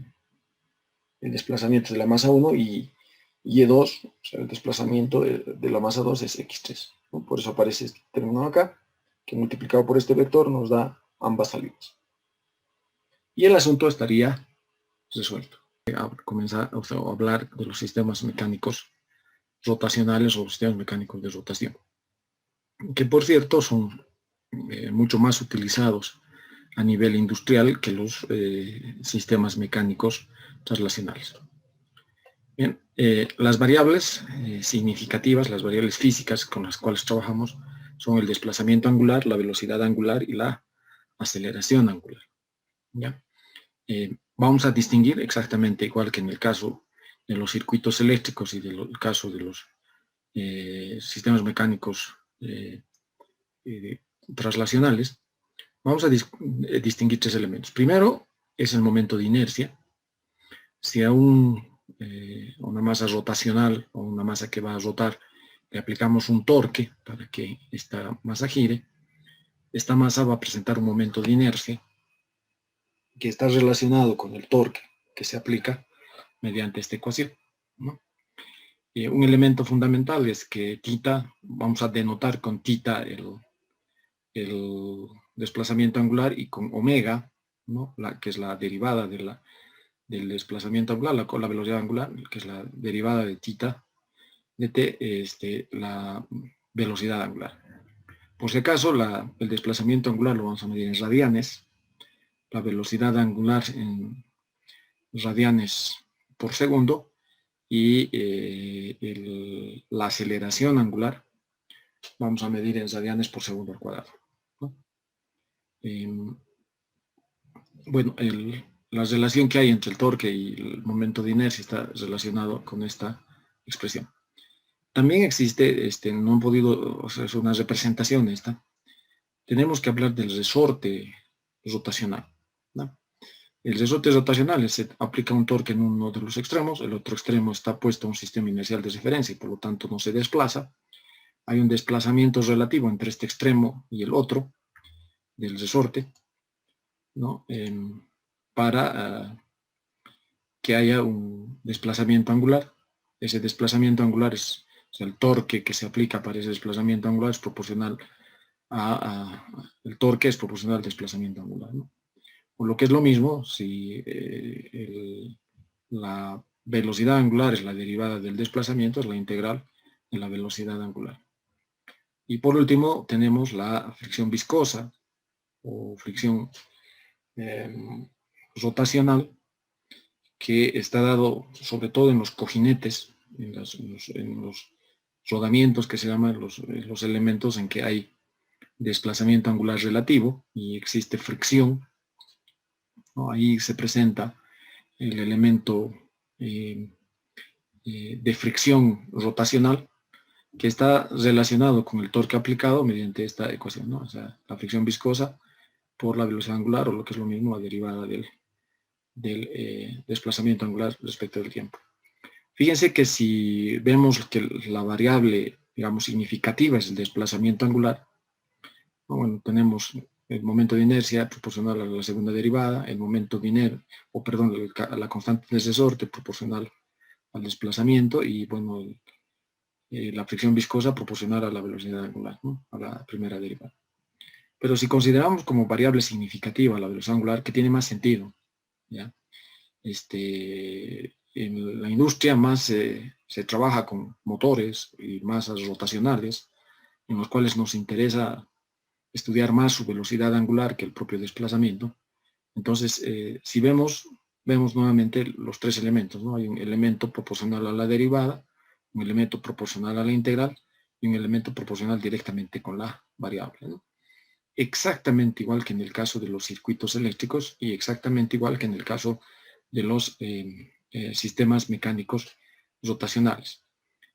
el desplazamiento de la masa 1 y Y2, o sea, el desplazamiento de la masa 2 es X3, ¿no? Por eso aparece este término acá, que multiplicado por este vector nos da ambas salidas. Y el asunto estaría resuelto. Comenzar a hablar de los sistemas mecánicos rotacionales o sistemas mecánicos de rotación, que por cierto son mucho más utilizados a nivel industrial que los sistemas mecánicos translacionales. Bien, las variables significativas, las variables físicas con las cuales trabajamos son el desplazamiento angular, la velocidad angular y la aceleración angular. ¿Ya? Vamos a distinguir exactamente igual que en el caso de los circuitos eléctricos y del caso de los sistemas mecánicos translacionales. Vamos a distinguir tres elementos. Primero es el momento de inercia. Si a una masa rotacional o una masa que va a rotar le aplicamos un torque para que esta masa gire, esta masa va a presentar un momento de inercia que está relacionado con el torque que se aplica mediante esta ecuación, ¿no? Un elemento fundamental es que θ, vamos a denotar con θ el desplazamiento angular y con omega, ¿no?, que es la derivada del desplazamiento angular, la velocidad angular, que es la derivada de θ, de t, la velocidad angular. Por si acaso, el desplazamiento angular lo vamos a medir en radianes, la velocidad angular en radianes por segundo y la aceleración angular vamos a medir en radianes por segundo al cuadrado, ¿no? Bueno, la relación que hay entre el torque y el momento de inercia está relacionado con esta expresión. También existe, no han podido, o sea, es una representación esta. Tenemos que hablar del resorte rotacional, ¿no? El resorte rotacional se aplica un torque en uno de los extremos, el otro extremo está puesto a un sistema inercial de referencia y por lo tanto no se desplaza. Hay un desplazamiento relativo entre este extremo y el otro del resorte, ¿no?, para que haya un desplazamiento angular. Ese desplazamiento angular es, o sea, el torque que se aplica para ese desplazamiento angular es proporcional el torque es proporcional al desplazamiento angular, ¿no? O lo que es lo mismo, si la velocidad angular es la derivada del desplazamiento, es la integral de la velocidad angular. Y por último tenemos la fricción viscosa o fricción rotacional, que está dado sobre todo en los cojinetes, en los rodamientos que se llaman los elementos en que hay desplazamiento angular relativo y existe fricción, ¿no? Ahí se presenta el elemento de fricción rotacional que está relacionado con el torque aplicado mediante esta ecuación, ¿no? O sea, la fricción viscosa por la velocidad angular, o lo que es lo mismo, la derivada del desplazamiento angular respecto del tiempo. Fíjense que si vemos que la variable, digamos, significativa es el desplazamiento angular, bueno, tenemos el momento de inercia proporcional a la segunda derivada, el momento de inercia, o perdón, la constante de resorte proporcional al desplazamiento y, bueno, la fricción viscosa proporcional a la velocidad angular, ¿no?, a la primera derivada. Pero si consideramos como variable significativa la velocidad angular, que tiene más sentido, ¿ya? en la industria más se trabaja con motores y masas rotacionales, en los cuales nos interesa estudiar más su velocidad angular que el propio desplazamiento. Entonces, si vemos nuevamente los tres elementos, ¿no? Hay un elemento proporcional a la derivada, un elemento proporcional a la integral y un elemento proporcional directamente con la variable, ¿no? Exactamente igual que en el caso de los circuitos eléctricos y exactamente igual que en el caso de los sistemas mecánicos rotacionales.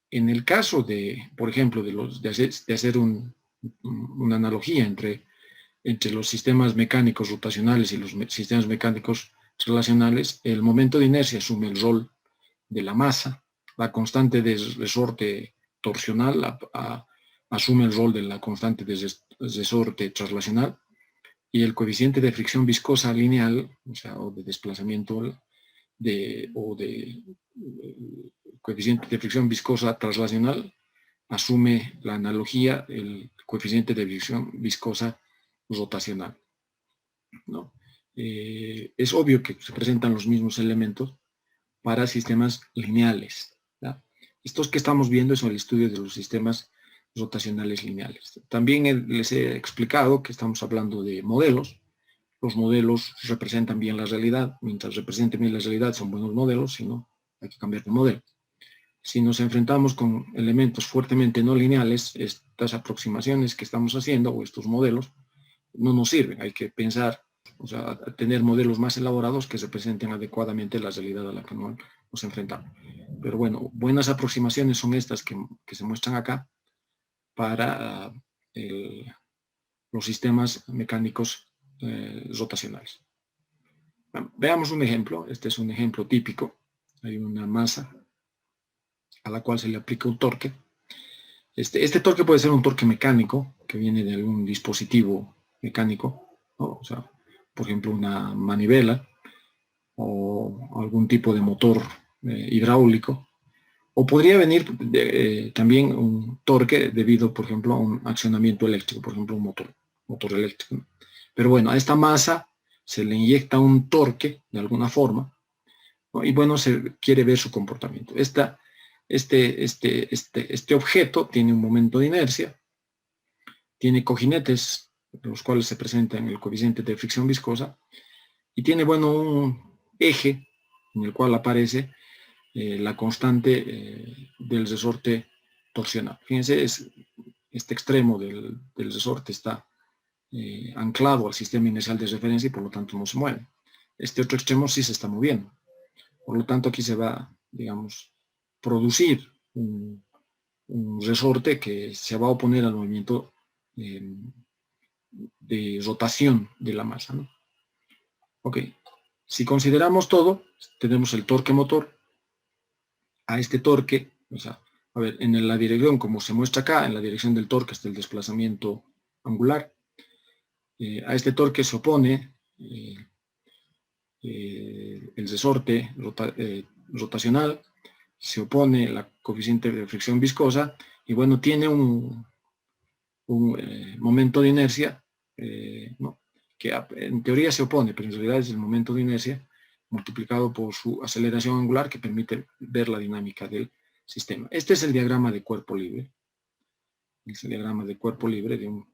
En el caso de, por ejemplo, de hacer una analogía entre los sistemas mecánicos rotacionales y los sistemas mecánicos relacionales, el momento de inercia asume el rol de la masa, la constante de resorte torsional asume el rol de la constante de resorte traslacional, y el coeficiente de fricción viscosa lineal, o de desplazamiento, coeficiente de fricción viscosa traslacional, asume la analogía, el coeficiente de fricción viscosa rotacional, ¿no? Es obvio que se presentan los mismos elementos para sistemas lineales, ¿ya? Estos que estamos viendo son el estudio de los sistemas rotacionales lineales. También les he explicado que estamos hablando de modelos. Los modelos representan bien la realidad. Mientras representen bien la realidad son buenos modelos, si no, hay que cambiar de modelo. Si nos enfrentamos con elementos fuertemente no lineales, estas aproximaciones que estamos haciendo o estos modelos no nos sirven. Hay que pensar, tener modelos más elaborados que representen adecuadamente la realidad a la que nos enfrentamos. Pero bueno, buenas aproximaciones son estas que se muestran acá para los sistemas mecánicos rotacionales. Veamos un ejemplo. Este es un ejemplo típico. Hay una masa a la cual se le aplica un torque. Este torque puede ser un torque mecánico que viene de algún dispositivo mecánico, ¿no? Por ejemplo, una manivela o algún tipo de motor hidráulico. O podría venir también un torque debido, por ejemplo, a un accionamiento eléctrico, por ejemplo, un motor eléctrico. Pero bueno, a esta masa se le inyecta un torque de alguna forma, ¿no? Y bueno, se quiere ver su comportamiento. Este objeto tiene un momento de inercia, tiene cojinetes, los cuales se presentan en el coeficiente de fricción viscosa, y tiene, bueno, un eje en el cual aparece la constante del resorte torsional. Fíjense, este extremo del resorte está anclado al sistema inercial de referencia y por lo tanto no se mueve. Este otro extremo sí se está moviendo. Por lo tanto, aquí se va, digamos, producir un resorte que se va a oponer al movimiento de rotación de la masa, ¿no? Ok, si consideramos todo, tenemos el torque motor. A este torque, a ver, en la dirección, como se muestra acá, en la dirección del torque está el desplazamiento angular. A este torque se opone el resorte rotacional, se opone la coeficiente de fricción viscosa, y bueno, tiene un momento de inercia, ¿no? Que en teoría se opone, pero en realidad es el momento de inercia multiplicado por su aceleración angular que permite ver la dinámica del sistema. Este es el diagrama de cuerpo libre. Es el diagrama de cuerpo libre de un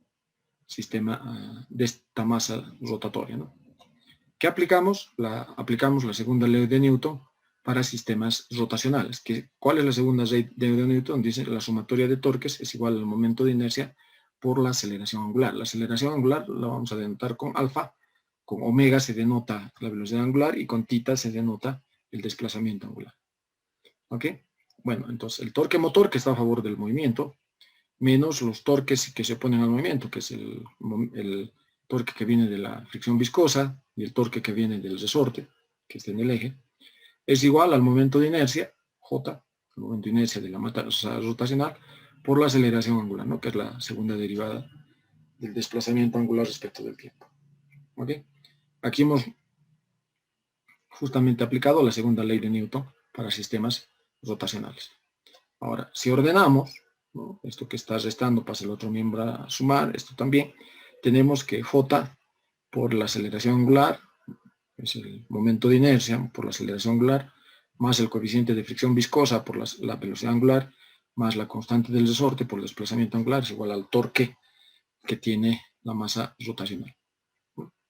sistema de esta masa rotatoria, ¿no? ¿Qué aplicamos? Aplicamos la segunda ley de Newton para sistemas rotacionales. ¿Cuál es la segunda ley de Newton? Dice la sumatoria de torques es igual al momento de inercia por la aceleración angular. La aceleración angular la vamos a denotar con alfa, con omega se denota la velocidad angular y con tita se denota el desplazamiento angular. ¿Ok? Bueno, entonces el torque motor, que está a favor del movimiento, menos los torques que se oponen al movimiento, que es el torque que viene de la fricción viscosa y el torque que viene del resorte, que está en el eje, es igual al momento de inercia, J, el momento de inercia de la masa rotacional, por la aceleración angular, ¿no? Que es la segunda derivada del desplazamiento angular respecto del tiempo. ¿Ok? Aquí hemos justamente aplicado la segunda ley de Newton para sistemas rotacionales. Ahora, si ordenamos, ¿no? Esto que está restando pasa el otro miembro a sumar, esto también, tenemos que J por la aceleración angular, es el momento de inercia, por la aceleración angular, más el coeficiente de fricción viscosa por la velocidad angular, más la constante del resorte por el desplazamiento angular, es igual al torque que tiene la masa rotacional.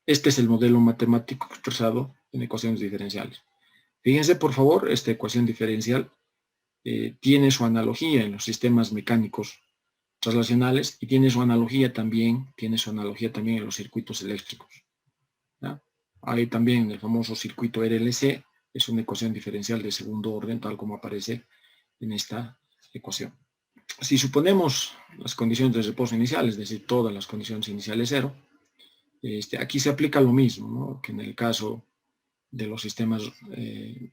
Este es el modelo matemático expresado en ecuaciones diferenciales. Fíjense, por favor, esta ecuación diferencial tiene su analogía en los sistemas mecánicos traslacionales y tiene su analogía también en los circuitos eléctricos, ¿ya? Hay también el famoso circuito RLC, es una ecuación diferencial de segundo orden, tal como aparece en esta ecuación. Si suponemos las condiciones de reposo inicial, es decir, todas las condiciones iniciales cero, aquí se aplica lo mismo, ¿no?, que en el caso de los sistemas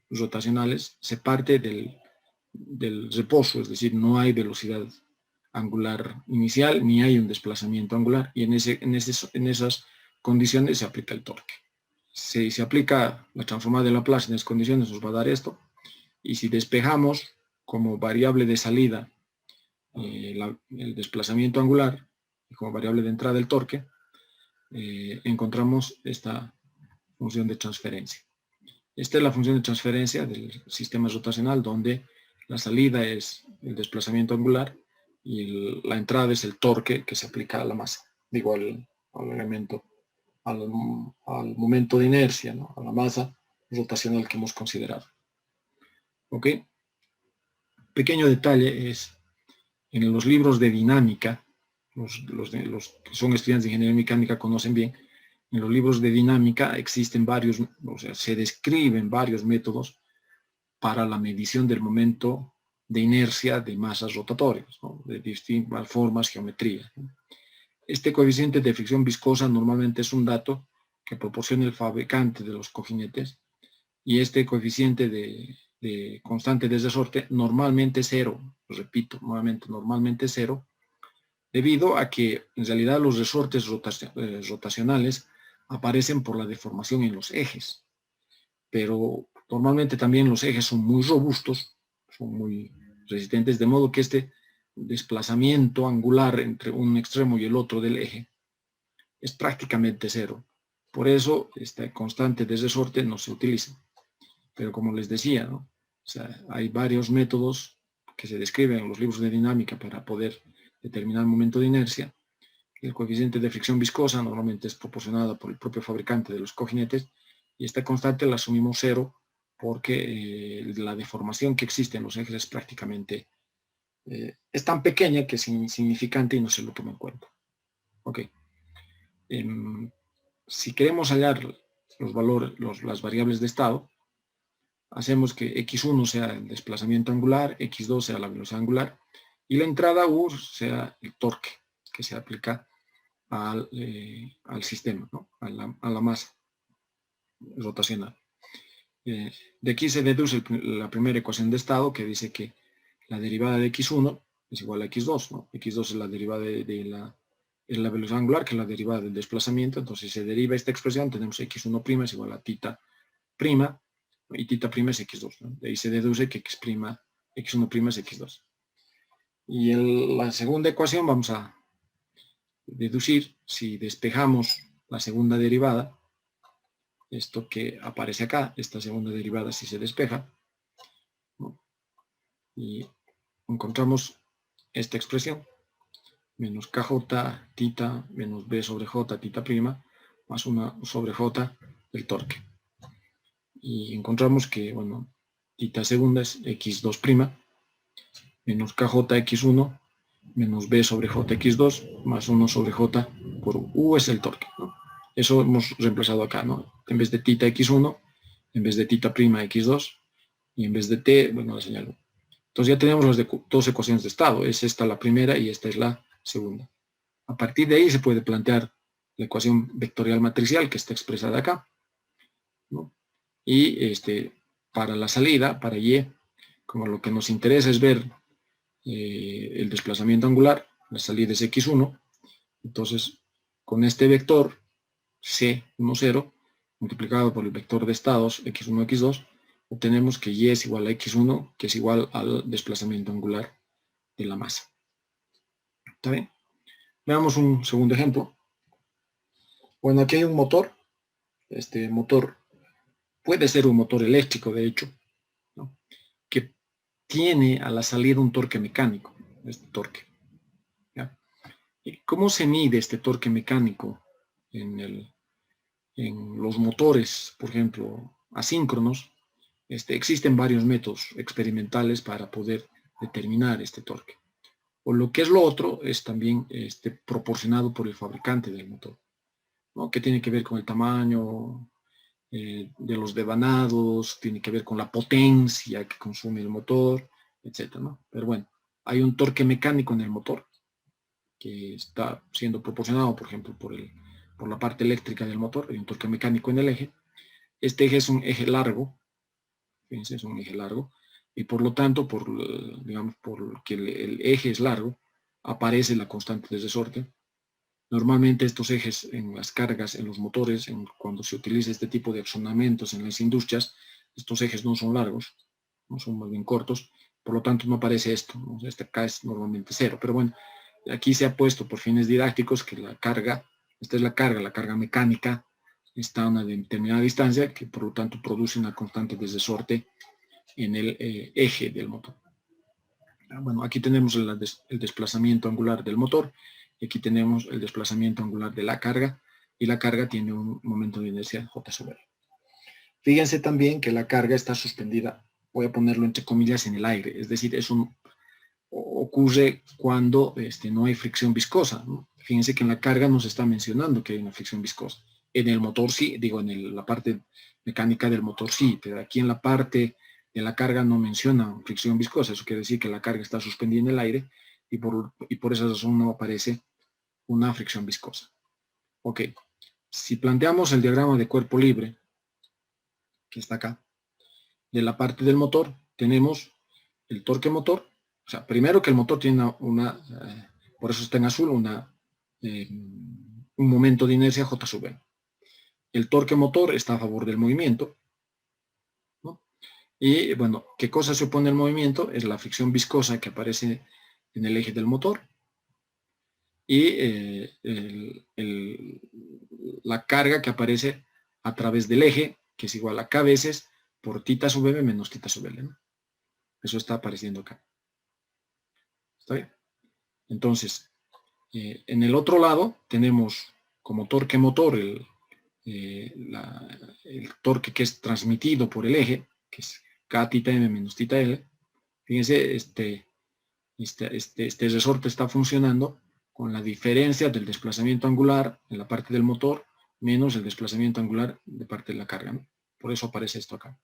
rotacionales, se parte del reposo, es decir, no hay velocidad angular inicial, ni hay un desplazamiento angular, y en esas condiciones se aplica el torque. Si se aplica la transformada de Laplace en esas condiciones, nos va a dar esto, y si despejamos como variable de salida el desplazamiento angular, y como variable de entrada el torque, encontramos esta función de transferencia. Esta es la función de transferencia del sistema rotacional, donde la salida es el desplazamiento angular y la entrada es el torque que se aplica a la masa, digo, al elemento, al momento de inercia, ¿no?, a la masa rotacional que hemos considerado. ¿Ok? Pequeño detalle es, en los libros de dinámica, los que son estudiantes de ingeniería mecánica conocen bien, en los libros de dinámica existen varios, o sea, se describen varios métodos para la medición del momento de inercia de masas rotatorias, ¿no?, de distintas formas, geometría, ¿no? Este coeficiente de fricción viscosa normalmente es un dato que proporciona el fabricante de los cojinetes, y este coeficiente de constante de resorte normalmente es cero, repito, normalmente es cero, debido a que en realidad los resortes rotacionales aparecen por la deformación en los ejes, pero normalmente también los ejes son muy robustos, son muy resistentes, de modo que este desplazamiento angular entre un extremo y el otro del eje es prácticamente cero. Por eso esta constante de resorte no se utiliza. Pero como les decía, ¿no?, o sea, hay varios métodos que se describen en los libros de dinámica para poder determinar el momento de inercia. El coeficiente de fricción viscosa normalmente es proporcionado por el propio fabricante de los cojinetes, y esta constante la asumimos cero porque la deformación que existe en los ejes es prácticamente, es tan pequeña que es insignificante y no se lo toma en cuenta. Ok. Si queremos hallar los valores, las variables de estado, hacemos que x1 sea el desplazamiento angular, x2 sea la velocidad angular, y la entrada U sea el torque que se aplica al sistema, ¿no?, a la masa rotacional. De aquí se deduce la primera ecuación de estado, que dice que la derivada de x1 es igual a x2, ¿no? x2 es la derivada de la velocidad angular, que es la derivada del desplazamiento. Entonces, si se deriva esta expresión, tenemos x1' es igual a tita prima, y tita prima es x2, ¿no? De ahí se deduce que x1' es x2. Y en la segunda ecuación vamos a deducir, si despejamos la segunda derivada, esto que aparece acá, esta segunda derivada si se despeja, ¿no?, y encontramos esta expresión, menos kj tita menos b sobre j tita prima, más 1 sobre j del torque. Y encontramos que, bueno, tita segunda es x2' menos kj x1 menos b sobre j x2 más 1 sobre j por u es el torque, ¿no? Eso hemos reemplazado acá, ¿no? En vez de tita x1, en vez de tita prima x2, y en vez de t, bueno, la señalo. Entonces ya tenemos las dos ecuaciones de estado. Es esta la primera y esta es la segunda. A partir de ahí se puede plantear la ecuación vectorial matricial que está expresada acá, ¿no? Y para la salida, para y, como lo que nos interesa es ver el desplazamiento angular, la salida es x1, entonces con este vector C10 multiplicado por el vector de estados x1, x2, obtenemos que y es igual a x1, que es igual al desplazamiento angular de la masa. ¿Está bien? Veamos un segundo ejemplo. Bueno, aquí hay un motor. Este motor puede ser un motor eléctrico, de hecho, ¿no? tiene a la salida un torque mecánico, este torque. ¿Ya? ¿Y cómo se mide este torque mecánico en los motores, por ejemplo, asíncronos? Existen varios métodos experimentales para poder determinar este torque. O lo que es lo otro es también proporcionado por el fabricante del motor, ¿no? Que tiene que ver con el tamaño de los devanados, tiene que ver con la potencia que consume el motor, etcétera, ¿no? Pero bueno, hay un torque mecánico en el motor que está siendo proporcionado, por ejemplo, por la parte eléctrica del motor, hay un torque mecánico en el eje. Este eje es un eje largo, fíjense, es un eje largo, y por lo tanto, digamos, por que el eje es largo, aparece la constante de resorte. Normalmente estos ejes en las cargas, en los motores, cuando se utiliza este tipo de accionamientos en las industrias, estos ejes no son largos, no son más bien cortos, por lo tanto no aparece esto, ¿no? Este acá es normalmente cero, pero bueno, aquí se ha puesto por fines didácticos que la carga, esta es la carga mecánica, está a una determinada distancia, que por lo tanto produce una constante de resorte en el eje del motor. Bueno, aquí tenemos el desplazamiento angular del motor, y aquí tenemos el desplazamiento angular de la carga, y la carga tiene un momento de inercia J sobre R. Fíjense también que la carga está suspendida, voy a ponerlo entre comillas, en el aire, es decir, ocurre cuando no hay fricción viscosa, ¿no? Fíjense que en la carga nos está mencionando que hay una fricción viscosa. En el motor sí, digo, la parte mecánica del motor sí, pero aquí en la parte de la carga no menciona fricción viscosa. Eso quiere decir que la carga está suspendida en el aire y por esa razón no aparece una fricción viscosa. Ok, si planteamos el diagrama de cuerpo libre, que está acá, de la parte del motor, tenemos el torque motor. O sea, primero que el motor tiene por eso está en azul, un momento de inercia J sub M. El torque motor está a favor del movimiento, ¿no? Y bueno, ¿qué cosa se opone al movimiento? Es la fricción viscosa que aparece en el eje del motor y la carga que aparece a través del eje, que es igual a K veces por tita sub M menos tita sub L, ¿no? Eso está apareciendo acá. ¿Está bien? Entonces, en el otro lado tenemos como torque motor el torque que es transmitido por el eje, que es K tita M menos tita L. Fíjense, este resorte está funcionando con la diferencia del desplazamiento angular en la parte del motor menos el desplazamiento angular de parte de la carga, ¿no? Por eso aparece esto acá.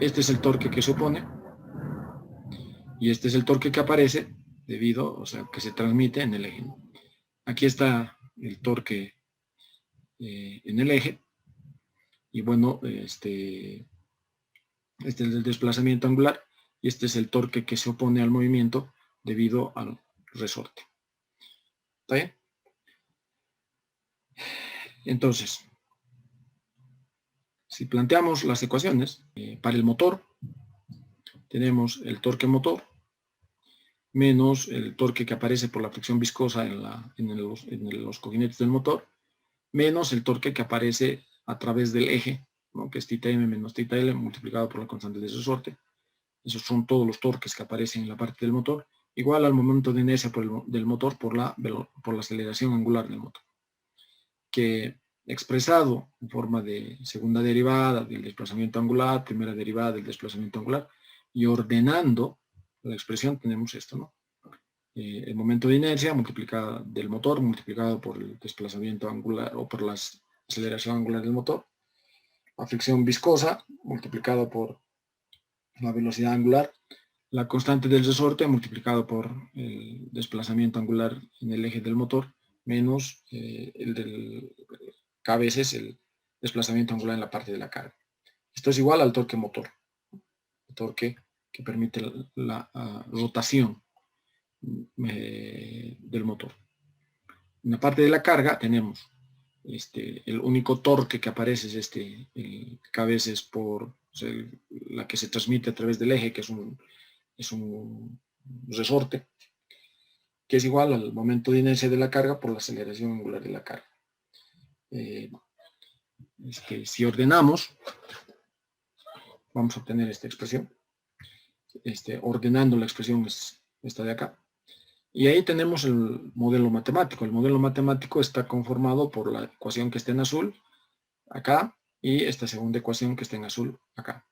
Este es el torque que se opone y este es el torque que aparece debido, o sea, que se transmite en el eje, ¿no? Aquí está el torque en el eje y bueno, este es el desplazamiento angular y este es el torque que se opone al movimiento debido al resorte. ¿Está bien? Entonces, si planteamos las ecuaciones, para el motor tenemos el torque motor menos el torque que aparece por la fricción viscosa en los cojinetes del motor, menos el torque que aparece a través del eje, ¿no? Que es tita m menos tita l multiplicado por la constante de resorte. Esos son todos los torques que aparecen en la parte del motor, igual al momento de inercia del motor por la aceleración angular del motor, que expresado en forma de segunda derivada del desplazamiento angular, primera derivada del desplazamiento angular, y ordenando la expresión tenemos esto, ¿no? El momento de inercia multiplicado del motor multiplicado por el desplazamiento angular o por la aceleración angular del motor, la fricción viscosa multiplicado por la velocidad angular, la constante del resorte multiplicado por el desplazamiento angular en el eje del motor menos el del K veces el desplazamiento angular en la parte de la carga. Esto es igual al torque motor, el torque que permite la rotación del motor. En la parte de la carga tenemos el único torque que aparece es K veces por, o sea, la que se transmite a través del eje, que es un resorte, que es igual al momento de inercia de la carga por la aceleración angular de la carga. Si ordenamos vamos a obtener esta expresión. Ordenando la expresión es esta de acá. Y ahí tenemos el modelo matemático. El modelo matemático está conformado por la ecuación que está en azul, acá, y esta segunda ecuación que está en azul, acá,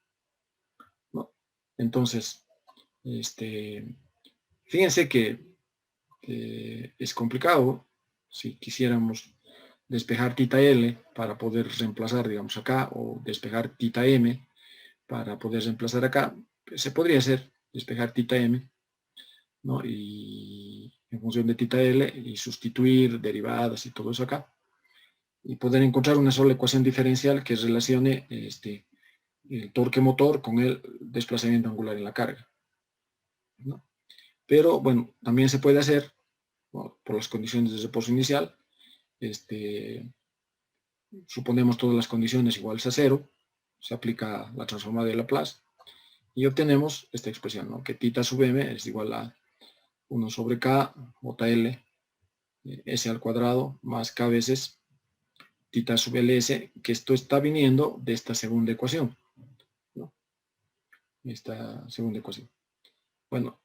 ¿no? Entonces, fíjense que es complicado si quisiéramos despejar tita L para poder reemplazar, digamos, acá, o despejar tita M para poder reemplazar acá. Se podría hacer despejar tita M, ¿no? Y en función de tita L y sustituir derivadas y todo eso acá, y poder encontrar una sola ecuación diferencial que relacione el torque motor con el desplazamiento angular en la carga, ¿no? Pero bueno, también se puede hacer, ¿no? Por las condiciones de reposo inicial, suponemos todas las condiciones iguales a cero, se aplica la transformada de Laplace y obtenemos esta expresión, ¿no? Que tita sub m es igual a 1 sobre k JL s al cuadrado más k veces tita sub ls, que esto está viniendo de esta segunda ecuación, ¿no? Esta segunda ecuación. Bueno,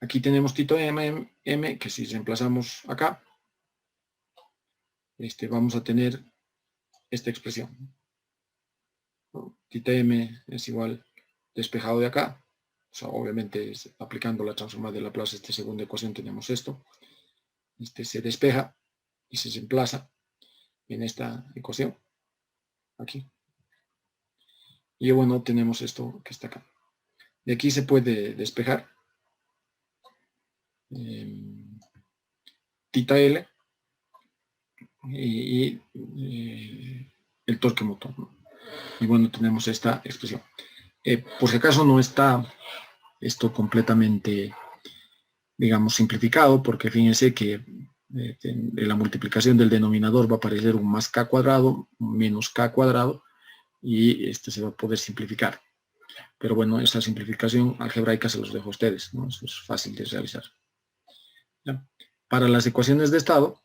aquí tenemos tita m, que si reemplazamos acá, vamos a tener esta expresión, ¿no? Tita m es igual despejado de acá, o sea, obviamente aplicando la transformada de Laplace, esta segunda ecuación tenemos esto, se despeja y se reemplaza en esta ecuación, aquí. Y bueno, tenemos esto que está acá. De aquí se puede despejar tita L y el torque motor, ¿no? Y bueno, tenemos esta expresión. Por si acaso no está esto completamente, digamos, simplificado, porque fíjense que en la multiplicación del denominador va a aparecer un más k cuadrado, menos k cuadrado, y se va a poder simplificar. Pero bueno, esa simplificación algebraica se los dejo a ustedes, ¿no? Eso es fácil de realizar. ¿Ya? Para las ecuaciones de estado,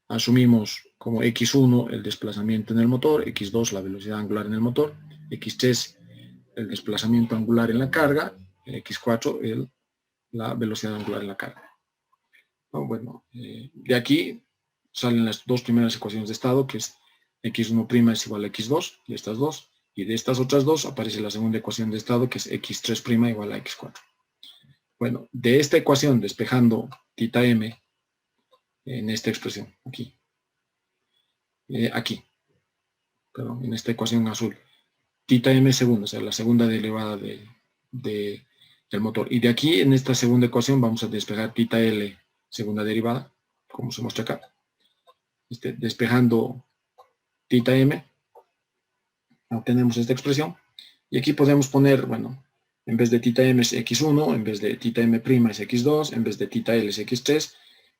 asumimos como x1 el desplazamiento en el motor, x2 la velocidad angular en el motor, x3 el desplazamiento angular en la carga, x4 la velocidad angular en la carga. Bueno, de aquí salen las dos primeras ecuaciones de estado, que es x1' es igual a x2, y estas dos, y de estas otras dos aparece la segunda ecuación de estado, que es x3' igual a x4. Bueno, de esta ecuación, despejando tita m en esta expresión, aquí, perdón, en esta ecuación azul, tita m segunda, o sea, la segunda derivada del motor. Y de aquí, en esta segunda ecuación, vamos a despejar tita L segunda derivada, como se muestra acá. Despejando tita M, obtenemos esta expresión. Y aquí podemos poner, bueno, en vez de tita M es x1, en vez de tita M' es x2, en vez de tita L es x3,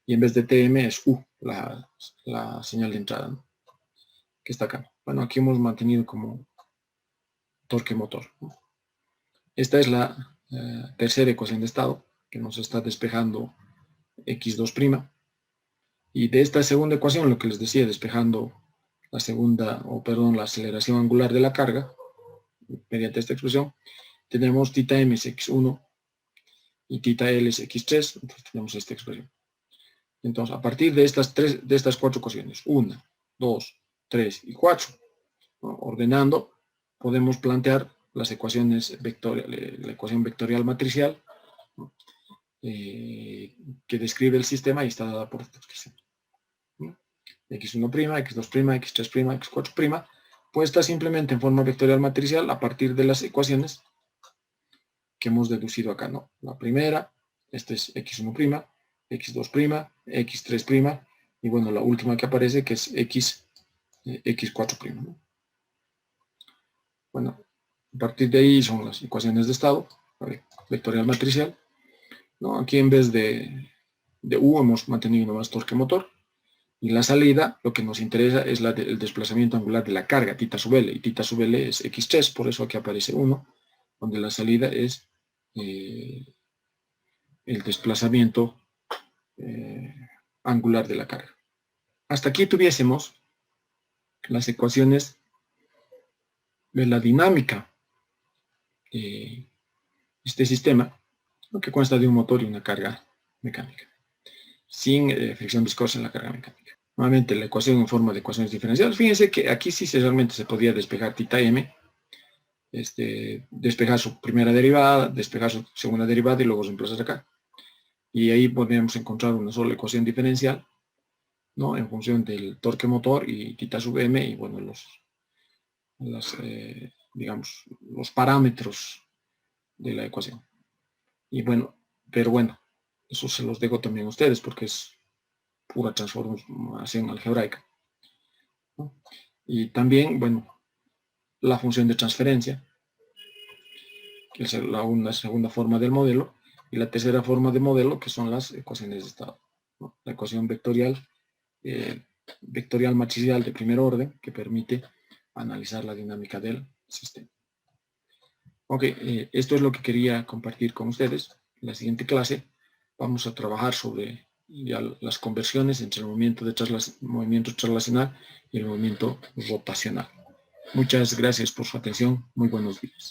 y en vez de tm es u, la señal de entrada, ¿no? Que está acá. Bueno, aquí hemos mantenido como torque motor, ¿no? Esta es la tercera ecuación de estado, que nos está despejando x2'. Y de esta segunda ecuación, lo que les decía, despejando la aceleración angular de la carga, mediante esta expresión, tenemos tita m es x1 y tita L es x3, entonces tenemos esta expresión. Entonces, a partir de estas cuatro ecuaciones, 1, 2, 3 y 4, ¿no? Ordenando, podemos plantear las ecuaciones vectoriales, la ecuación vectorial matricial, ¿no? Que describe el sistema y está dada por esta expresión, ¿no? x1', x2', x3', x4', puesta simplemente en forma vectorial matricial a partir de las ecuaciones que hemos deducido acá, ¿no? La primera, este es x1', x2', x3', y bueno, la última que aparece que es x4', ¿no? Bueno, a partir de ahí son las ecuaciones de estado, vectorial matricial, ¿no? Aquí en vez de u hemos mantenido nomás torque motor, y la salida, lo que nos interesa es el desplazamiento angular de la carga, tita sub L, y tita sub L es x3, por eso aquí aparece 1, donde la salida es el desplazamiento angular de la carga. Hasta aquí tuviésemos las ecuaciones de la dinámica de este sistema, ¿no?, que consta de un motor y una carga mecánica, sin fricción viscosa en la carga mecánica. Nuevamente, la ecuación en forma de ecuaciones diferenciales. Fíjense que aquí sí realmente se podía despejar tita m, despejar su primera derivada, despejar su segunda derivada y luego reemplazar acá. Y ahí podríamos encontrar una sola ecuación diferencial, ¿no?, en función del torque motor y tita sub m, y bueno, digamos, los parámetros de la ecuación. Y bueno, pero bueno, eso se los dejo también a ustedes porque es pura transformación algebraica, ¿no? Y también, bueno, la función de transferencia, que es una segunda forma del modelo, y la tercera forma de modelo, que son las ecuaciones de estado, ¿no? La ecuación vectorial matricial de primer orden, que permite analizar la dinámica del sistema. Ok, esto es lo que quería compartir con ustedes. En la siguiente clase vamos a trabajar sobre ya las conversiones entre el movimiento traslacional y el movimiento rotacional. Muchas gracias por su atención. Muy buenos días.